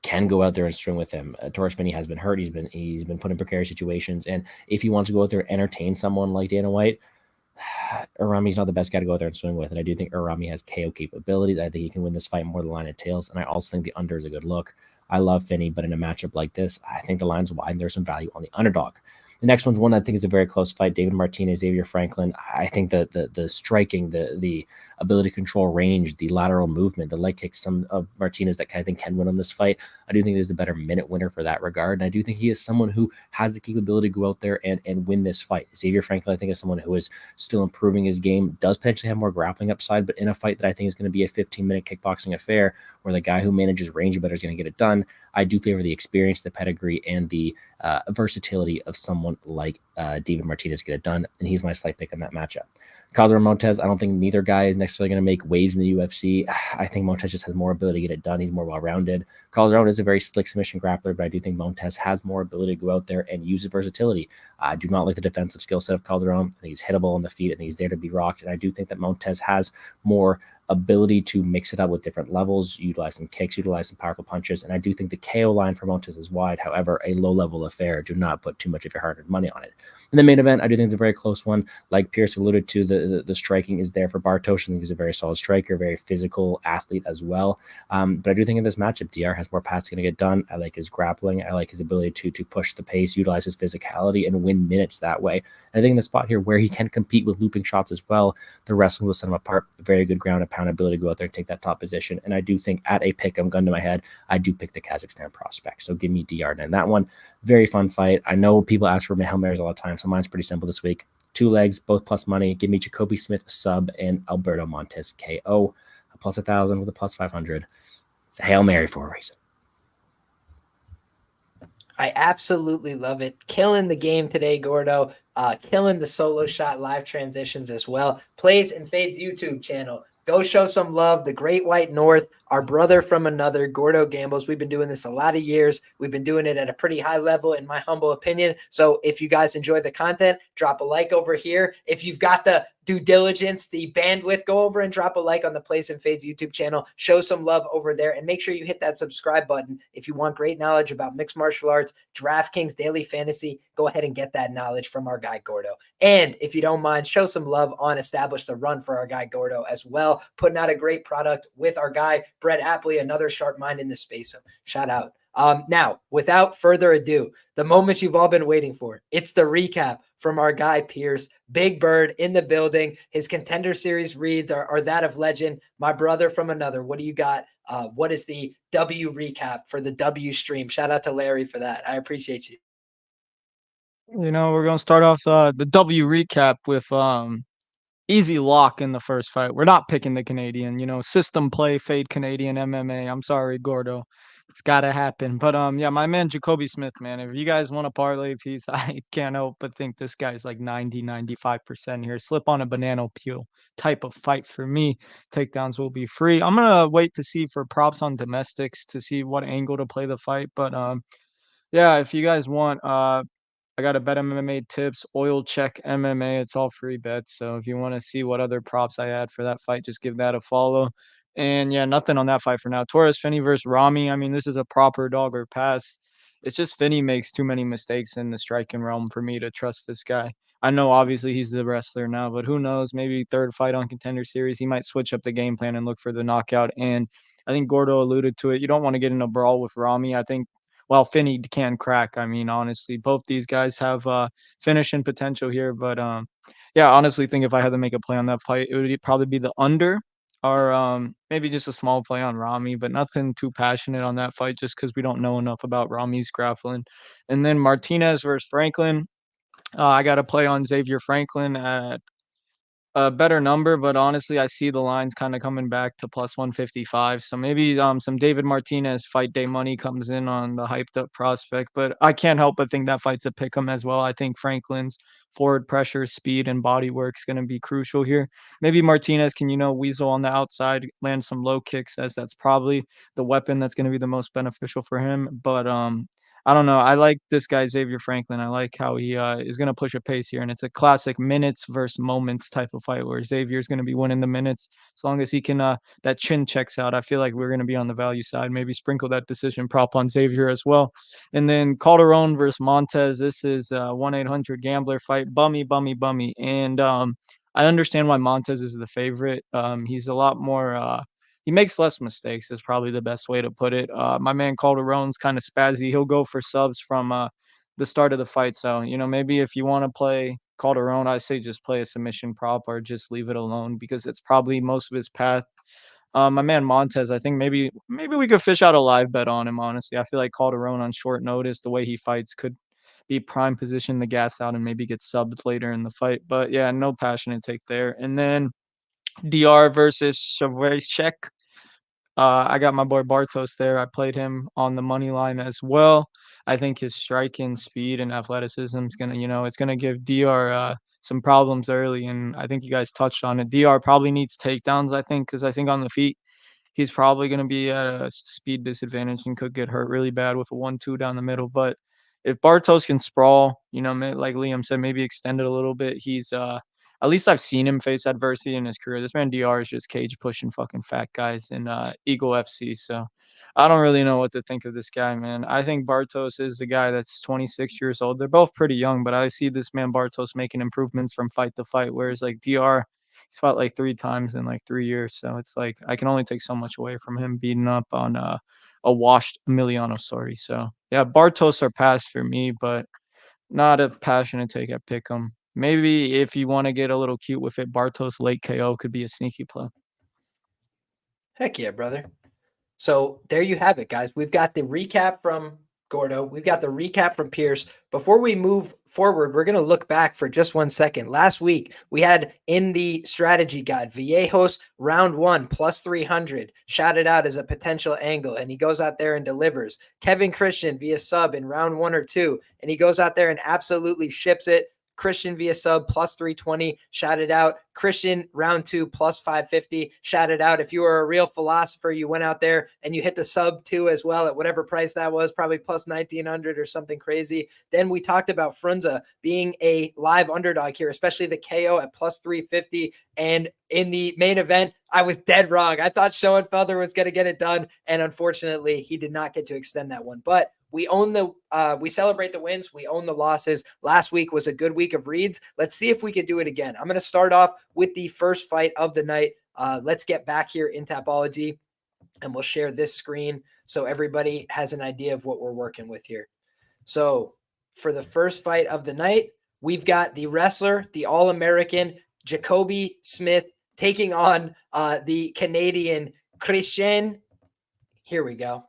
can go out there and swing with him. Torrez Finney has been hurt. He's been put in precarious situations. And if he wants to go out there and entertain someone like Dana White, Er-Ramy's not the best guy to go out there and swing with. And I do think Er-Ramy has KO capabilities. I think he can win this fight more than the line entails. And I also think the under is a good look. I love Finney, but in a matchup like this, I think the line's wide and there's some value on the underdog. The next one's one I think is a very close fight. David Martinez, Xavier Franklin. I think the striking, the ability to control range, the lateral movement, the leg kicks, some of Martinez that kind of thing can win on this fight. I do think there's the better minute winner for that regard. And I do think he is someone who has the capability to go out there and win this fight. Xavier Franklin, I think, is someone who is still improving his game, does potentially have more grappling upside, but in a fight that I think is going to be a 15-minute kickboxing affair where the guy who manages range better is going to get it done, I do favor the experience, the pedigree, and the versatility of someone like David Martinez get it done, and he's my slight pick on that matchup. Calderon Montes, I don't think neither guy is necessarily going to make waves in the UFC. I think Montes just has more ability to get it done. He's more well-rounded. Calderon is a very slick submission grappler, but I do think Montes has more ability to go out there and use his versatility. I do not like the defensive skill set of Calderon. I think he's hittable on the feet. I think he's there to be rocked, and I do think that Montes has more ability to mix it up with different levels, utilize some kicks, utilize some powerful punches, and I do think the KO line for Montes is wide. However, a low-level affair. Do not put too much of your hard-earned money on it. In the main event, I do think it's a very close one. Like Pierce alluded to, the striking is there for Bartosz. I think he's a very solid striker, very physical athlete as well. But I do think in this matchup, Diyar has more paths going to get done. I like his grappling. I like his ability to push the pace, utilize his physicality, and win minutes that way. And I think in the spot here where he can compete with looping shots as well, the wrestling will set him apart. Very good ground and pound ability to go out there and take that top position. And I do think at a pick, I'm gun to my head, I do pick the Kazakhstan prospect. So give me Diyar in that one. Very fun fight. I know people ask for Hail Marys all the time, so mine's pretty simple this week. 2 legs, both plus money. Give me Jacobe Smith sub and Alberto Montes KO. A plus 1,000 with a plus 500. It's a Hail Mary for a reason. I absolutely love it. Killing the game today, Gordo. Killing the solo shot live transitions as well. Plays and Fades YouTube channel. Go show some love. The Great White North, our brother from another, Gordo Gambles. We've been doing this a lot of years. We've been doing it at a pretty high level, in my humble opinion. So if you guys enjoy the content, drop a like over here. If you've got the due diligence, the bandwidth, go over and drop a like on the Plays and Fades YouTube channel. Show some love over there, and make sure you hit that subscribe button if you want great knowledge about mixed martial arts, DraftKings, daily fantasy. Go ahead and get that knowledge from our guy Gordo. And if you don't mind, show some love on Establish the Run for our guy Gordo as well. Putting out a great product with our guy Brett Apley, another sharp mind in the space. So shout out. Now, without further ado, the moment you've all been waiting for, it's the recap from our guy Pierce. Big Bird in the building. His Contender Series reads are that of legend. My brother from another. What do you got? What is the W recap for the W stream? Shout out to Larry for that. I appreciate you. We're going to start off the W recap with easy lock in the first fight. We're not picking the Canadian, system play, fade Canadian MMA. I'm sorry, Gordo. It's got to happen. But yeah, my man Jacobe Smith, man, if you guys want a parlay piece, I can't help but think this guy's like 90-95% here. Slip on a banana peel type of fight for me. Takedowns will be free. I'm going to wait to see for props on domestics to see what angle to play the fight. But yeah, if you guys want, I got a Bet MMA tips, oil check MMA. It's all free bets. So if you want to see what other props I had for that fight, just give that a follow. And yeah, nothing on that fight for now. Torrez Finney versus Ramy. I mean, this is a proper dog or pass. it's just Finney makes too many mistakes in the striking realm for me to trust this guy. I know obviously he's the wrestler now, but who knows? Maybe third fight on Contender Series, he might switch up the game plan and look for the knockout. And I think Gordo alluded to it. You don't want to get in a brawl with Ramy. I think, well, Finney can crack. I mean, honestly, both these guys have finishing potential here. But yeah, I honestly think if I had to make a play on that fight, it would probably be the under or maybe just a small play on Ramy, but nothing too passionate on that fight just because we don't know enough about Ramy's grappling. And then Martinez versus Franklin. I got to play on Xavier Franklin at a better number, but honestly, I see the lines kind of coming back to plus 155. So maybe some David Martinez fight day money comes in on the hyped up prospect, but I can't help but think that fight's a pick 'em as well. I think Franklin's forward pressure, speed, and body work is going to be crucial here. Maybe Martinez can, weasel on the outside, land some low kicks, as that's probably the weapon that's going to be the most beneficial for him. But I don't know. I like this guy, Xavier Franklin. I like how he is going to push a pace here. And it's a classic minutes versus moments type of fight where Xavier is going to be winning the minutes. As long as he can, that chin checks out, I feel like we're going to be on the value side. Maybe sprinkle that decision prop on Xavier as well. And then Calderon versus Montes. This is a 1-800 gambler fight. Bummy. And I understand why Montes is the favorite. He's a lot more. He makes less mistakes is probably the best way to put it. My man Calderon's kind of spazzy. He'll go for subs from the start of the fight. So, maybe if you want to play Calderon, I say just play a submission prop or just leave it alone because it's probably most of his path. My man Montes, I think maybe we could fish out a live bet on him, honestly. I feel like Calderon on short notice, the way he fights could be prime position the gas out and maybe get subbed later in the fight. But yeah, no passionate take there. And then Diyar versus Szewczyk. I got my boy Bartosz there. I played him on the money line as well. I think his striking speed and athleticism is gonna, it's gonna give Diyar some problems early, and I think you guys touched on it. Diyar probably needs takedowns, I think, because I think on the feet he's probably going to be at a speed disadvantage and could get hurt really bad with a 1-2 down the middle. But if Bartosz can sprawl, like Liam said, maybe extend it a little bit. He's at least I've seen him face adversity in his career. This man Diyar is just cage pushing fucking fat guys in Eagle FC. So I don't really know what to think of this guy, man. I think Bartosz is a guy that's 26 years old. They're both pretty young, but I see this man Bartosz making improvements from fight to fight, whereas like Diyar, he's fought like 3 times in like 3 years. So it's like I can only take so much away from him beating up on a washed Emiliano. Sorry. So yeah, Bartosz are passed for me, but not a passionate take at Pick'em. Maybe if you want to get a little cute with it, Bartosz late KO could be a sneaky play. Heck yeah, brother. So there you have it, guys. We've got the recap from Gordo. We've got the recap from Pierce. Before we move forward, we're going to look back for just 1 second. Last week, we had in the strategy guide, Vallejos round 1 plus 300, shouted out as a potential angle, and he goes out there and delivers. Kevin Christien via sub in round 1 or 2, and he goes out there and absolutely ships it. Christien via sub plus 320, shouted out. Christien round 2 plus 550, shouted out. If you were a real philosopher, you went out there and you hit the sub 2 as well at whatever price that was, probably plus 1900 or something crazy. Then we talked about Frunze being a live underdog here, especially the KO at plus 350. And in the main event, I was dead wrong. I thought Schoenfelder was going to get it done, and unfortunately, he did not get to extend that one. But we celebrate the wins. We own the losses. Last week was a good week of reads. Let's see if we could do it again. I'm going to start off with the first fight of the night. Let's get back here in Tapology, and we'll share this screen so everybody has an idea of what we're working with here. So for the first fight of the night, we've got the wrestler, the All-American Jacobe Smith taking on the Canadian Christien. Here we go.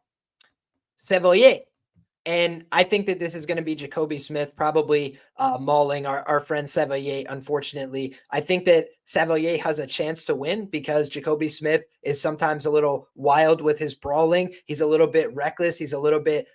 Savoie. And I think that this is going to be Jacobe Smith probably mauling our friend Savoie, unfortunately. I think that Savoie has a chance to win because Jacobe Smith is sometimes a little wild with his brawling. He's a little bit reckless. He's a little bit,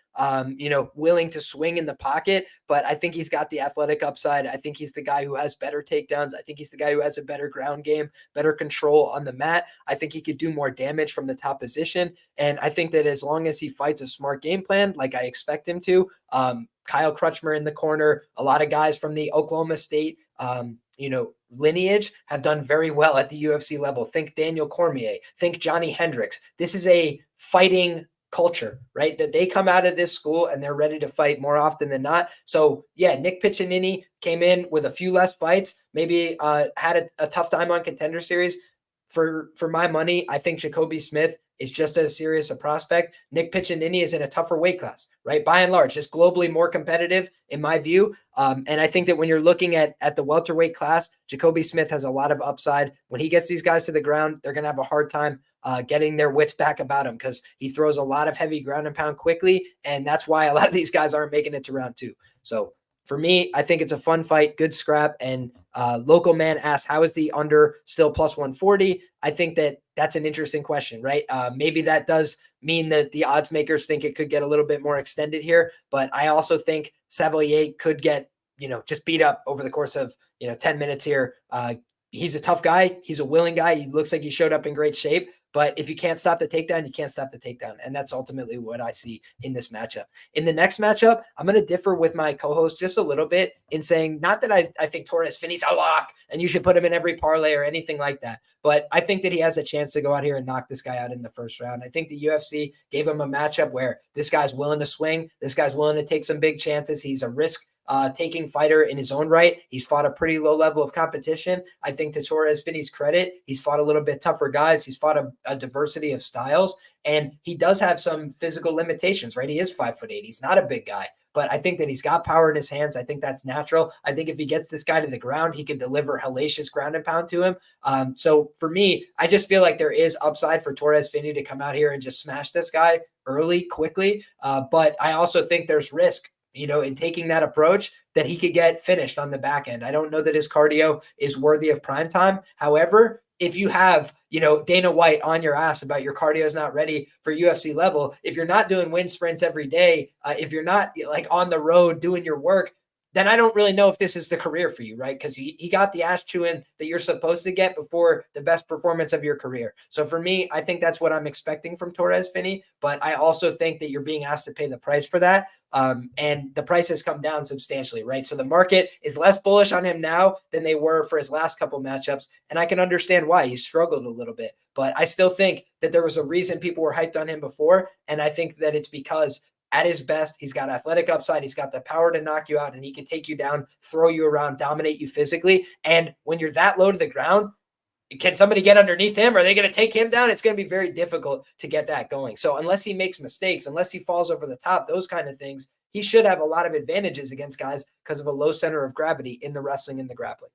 willing to swing in the pocket. But I think he's got the athletic upside. I think he's the guy who has better takedowns. I think he's the guy who has a better ground game, better control on the mat. I think he could do more damage from the top position. And I think that as long as he fights a smart game plan, like I expect him to, Kyle Crutchmer in the corner, a lot of guys from the Oklahoma State, lineage have done very well at the UFC level. Think Daniel Cormier, think Johnny Hendricks. This is a fighting culture, right? That they come out of this school and they're ready to fight more often than not. So yeah, Nick Piccinini came in with a few less fights, maybe had a tough time on Contender Series. For my money, I think Jacobe Smith is just as serious a prospect. Nick Piccinini is in a tougher weight class, right? By and large, just globally more competitive in my view. And I think that when you're looking at the welterweight class, Jacobe Smith has a lot of upside. When he gets these guys to the ground, they're going to have a hard time getting their wits back about him because he throws a lot of heavy ground and pound quickly. And that's why a lot of these guys aren't making it to round 2. So for me, I think it's a fun fight, good scrap. And Local Man asks, how is the under still plus 140? I think that's an interesting question, right? Maybe that does mean that the odds makers think it could get a little bit more extended here. But I also think Savoie could get, just beat up over the course of, 10 minutes here. He's a tough guy. He's a willing guy. He looks like he showed up in great shape. But if you can't stop the takedown, you can't stop the takedown. And that's ultimately what I see in this matchup. In the next matchup, I'm going to differ with my co-host just a little bit in saying, not that I think Torrez Finney's a lock and you should put him in every parlay or anything like that. But I think that he has a chance to go out here and knock this guy out in the first round. I think the UFC gave him a matchup where this guy's willing to swing. This guy's willing to take some big chances. He's a risk taking fighter in his own right. He's fought a pretty low level of competition. I think to Torrez Finney's credit, he's fought a little bit tougher guys. He's fought a diversity of styles, and he does have some physical limitations, right? He is 5'8". He's not a big guy, but I think that he's got power in his hands. I think that's natural. I think if he gets this guy to the ground, he can deliver hellacious ground and pound to him. So for me, I just feel like there is upside for Torrez Finney to come out here and just smash this guy early, quickly. But I also think there's risk, in taking that approach, that he could get finished on the back end. I don't know that his cardio is worthy of prime time. However, if you have, Dana White on your ass about your cardio is not ready for UFC level, if you're not doing wind sprints every day, if you're not like on the road doing your work, then I don't really know if this is the career for you, right? Because he got the ass chewing that you're supposed to get before the best performance of your career. So for me, I think that's what I'm expecting from Torrez Finney, but I also think that you're being asked to pay the price for that. And the price has come down substantially, right? So the market is less bullish on him now than they were for his last couple matchups. And I can understand why. He struggled a little bit, but I still think that there was a reason people were hyped on him before. And I think that it's because at his best, he's got athletic upside. He's got the power to knock you out, and he can take you down, throw you around, dominate you physically. And when you're that low to the ground, can somebody get underneath him? Are they going to take him down? It's going to be very difficult to get that going. So unless he makes mistakes, unless he falls over the top, those kind of things, he should have a lot of advantages against guys because of a low center of gravity in the wrestling and the grappling.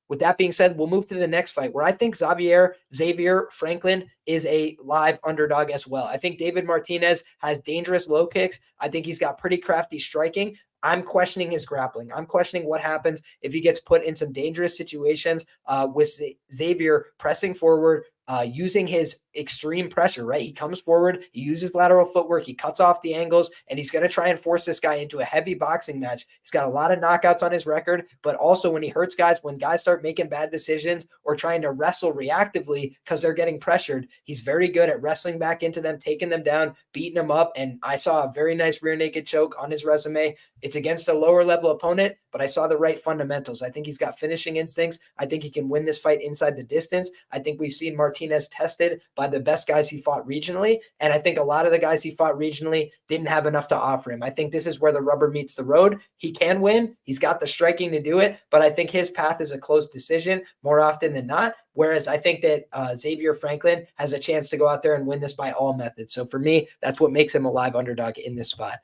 With that being said, we'll move to the next fight where I think Xavier Franklin is a live underdog as well. I think David Martinez has dangerous low kicks. I think he's got pretty crafty striking. I'm questioning his grappling. I'm questioning what happens if he gets put in some dangerous situations with Xavier pressing forward, using his extreme pressure, right? He comes forward, he uses lateral footwork, he cuts off the angles, and he's going to try and force this guy into a heavy boxing match. He's got a lot of knockouts on his record, but also when he hurts guys, when guys start making bad decisions or trying to wrestle reactively because they're getting pressured, he's very good at wrestling back into them, taking them down, beating them up. And I saw a very nice rear naked choke on his resume. It's against a lower level opponent, but I saw the right fundamentals. I think he's got finishing instincts. I think he can win this fight inside the distance. I think we've seen Martinez tested by the best guys he fought regionally. And I think a lot of the guys he fought regionally didn't have enough to offer him. I think this is where the rubber meets the road. He can win. He's got the striking to do it, but I think his path is a close decision more often than not. Whereas I think that Xavier Franklin has a chance to go out there and win this by all methods. So for me, that's what makes him a live underdog in this spot.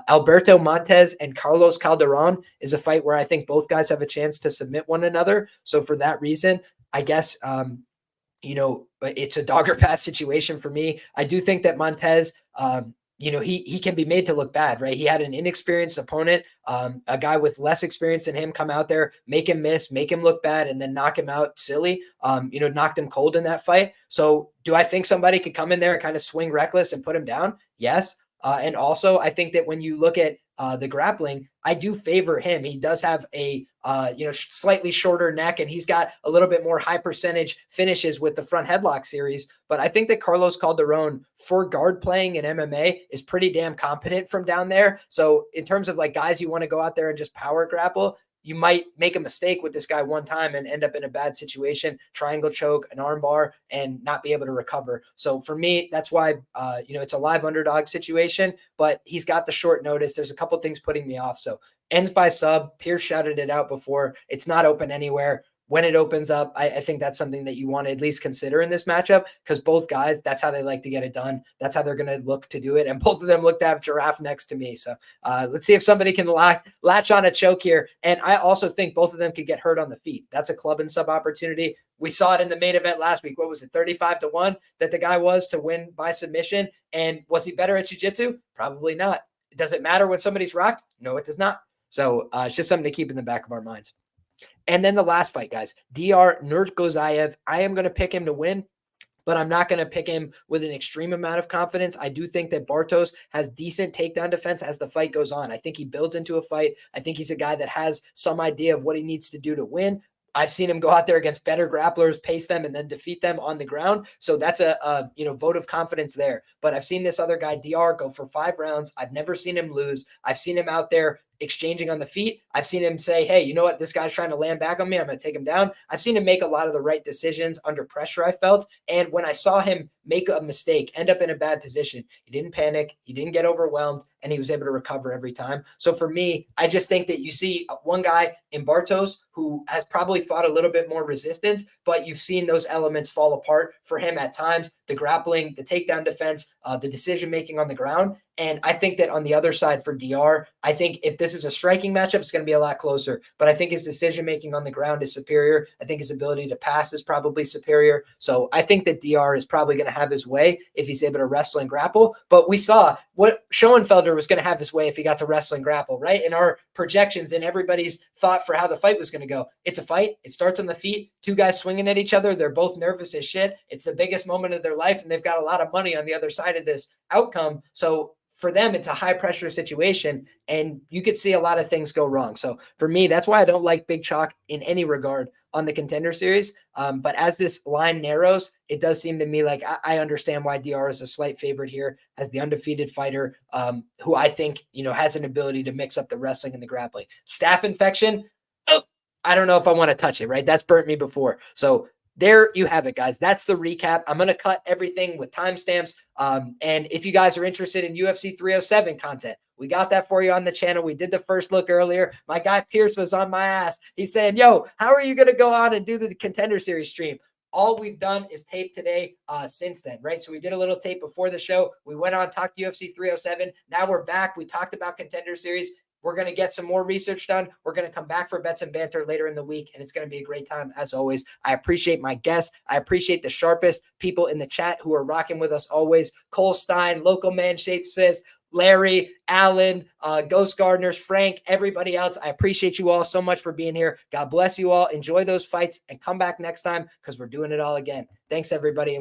Alberto Montes and Carlos Calderon is a fight where I think both guys have a chance to submit one another. So for that reason, I guess, it's a dog or pass situation for me. I do think that Montes, he can be made to look bad, right? He had an inexperienced opponent, a guy with less experience than him come out there, make him miss, make him look bad, and then knock him out silly, knocked him cold in that fight. So do I think somebody could come in there and kind of swing reckless and put him down? Yes. And also, I think that when you look at the grappling, I do favor him. He does have a slightly shorter neck, and he's got a little bit more high percentage finishes with the front headlock series. But I think that Carlos Calderon, for guard playing in MMA, is pretty damn competent from down there. So in terms of like guys you want to go out there and just power grapple, you might make a mistake with this guy one time and end up in a bad situation, triangle choke, an arm bar, and not be able to recover. So for me, that's why, it's a live underdog situation, but he's got the short notice. There's a couple things putting me off. So ends by sub. Pierce shouted it out before. It's not open anywhere. When it opens up, I think that's something that you want to at least consider in this matchup, because both guys, that's how they like to get it done. That's how they're going to look to do it. And both of them look to have Giraffe next to me. So let's see if somebody can latch on a choke here. And I also think both of them could get hurt on the feet. That's a club and sub opportunity. We saw it in the main event last week. What was it, 35-1 that the guy was to win by submission? And was he better at jiu-jitsu? Probably not. Does it matter when somebody's rocked? No, it does not. So it's just something to keep in the back of our minds. And then the last fight, guys, Diyar Nurgozhay. I am going to pick him to win, but I'm not going to pick him with an extreme amount of confidence. I do think that Bartosz has decent takedown defense as the fight goes on. I think he builds into a fight. I think he's a guy that has some idea of what he needs to do to win. I've seen him go out there against better grapplers, pace them, and then defeat them on the ground. So that's a vote of confidence there. But I've seen this other guy, Diyar, go for 5 rounds. I've never seen him lose. I've seen him out there exchanging on the feet. I've seen him say, hey, you know what? This guy's trying to land back on me. I'm going to take him down. I've seen him make a lot of the right decisions under pressure, I felt. And when I saw him make a mistake, end up in a bad position, he didn't panic. He didn't get overwhelmed, and he was able to recover every time. So for me, I just think that you see one guy in Bartosz who has probably fought a little bit more resistance, but you've seen those elements fall apart for him at times, the grappling, the takedown defense, the decision-making on the ground. And I think that on the other side for Diyar, I think if this is a striking matchup, it's going to be a lot closer. But I think his decision-making on the ground is superior. I think his ability to pass is probably superior. So I think that Diyar is probably going to have his way if he's able to wrestle and grapple. But we saw what Schoenfelder was going to have his way if he got to wrestle and grapple, right? In our projections and everybody's thought for how the fight was going to go. It's a fight. It starts on the feet. 2 guys swinging at each other. They're both nervous as shit. It's the biggest moment of their life, and they've got a lot of money on the other side of this outcome. So for them, it's a high pressure situation, and you could see a lot of things go wrong. So for me, that's why I don't like big chalk in any regard on the Contender series. But as this line narrows, it does seem to me like I understand why Diyar is a slight favorite here as the undefeated fighter, who I think, has an ability to mix up the wrestling and the grappling. Staph infection, I don't know if I want to touch it, right? That's burnt me before. So there you have it, guys. That's the recap. I'm going to cut everything with timestamps. And if you guys are interested in UFC 307 content, we got that for you on the channel. We did the first look earlier. My guy Pierce was on my ass. He's saying, yo, how are you going to go on and do the Contender Series stream? All we've done is tape today since then, right? So we did a little tape before the show. We went on, talked UFC 307. Now we're back. We talked about Contender Series. We're going to get some more research done. We're going to come back for bets and banter later in the week, and it's going to be a great time as always. I appreciate my guests. I appreciate the sharpest people in the chat who are rocking with us always. Cole Stein, Local Man Shape Says, Larry, Alan, Ghost Gardeners, Frank, everybody else. I appreciate you all so much for being here. God bless you all. Enjoy those fights and come back next time because we're doing it all again. Thanks, everybody.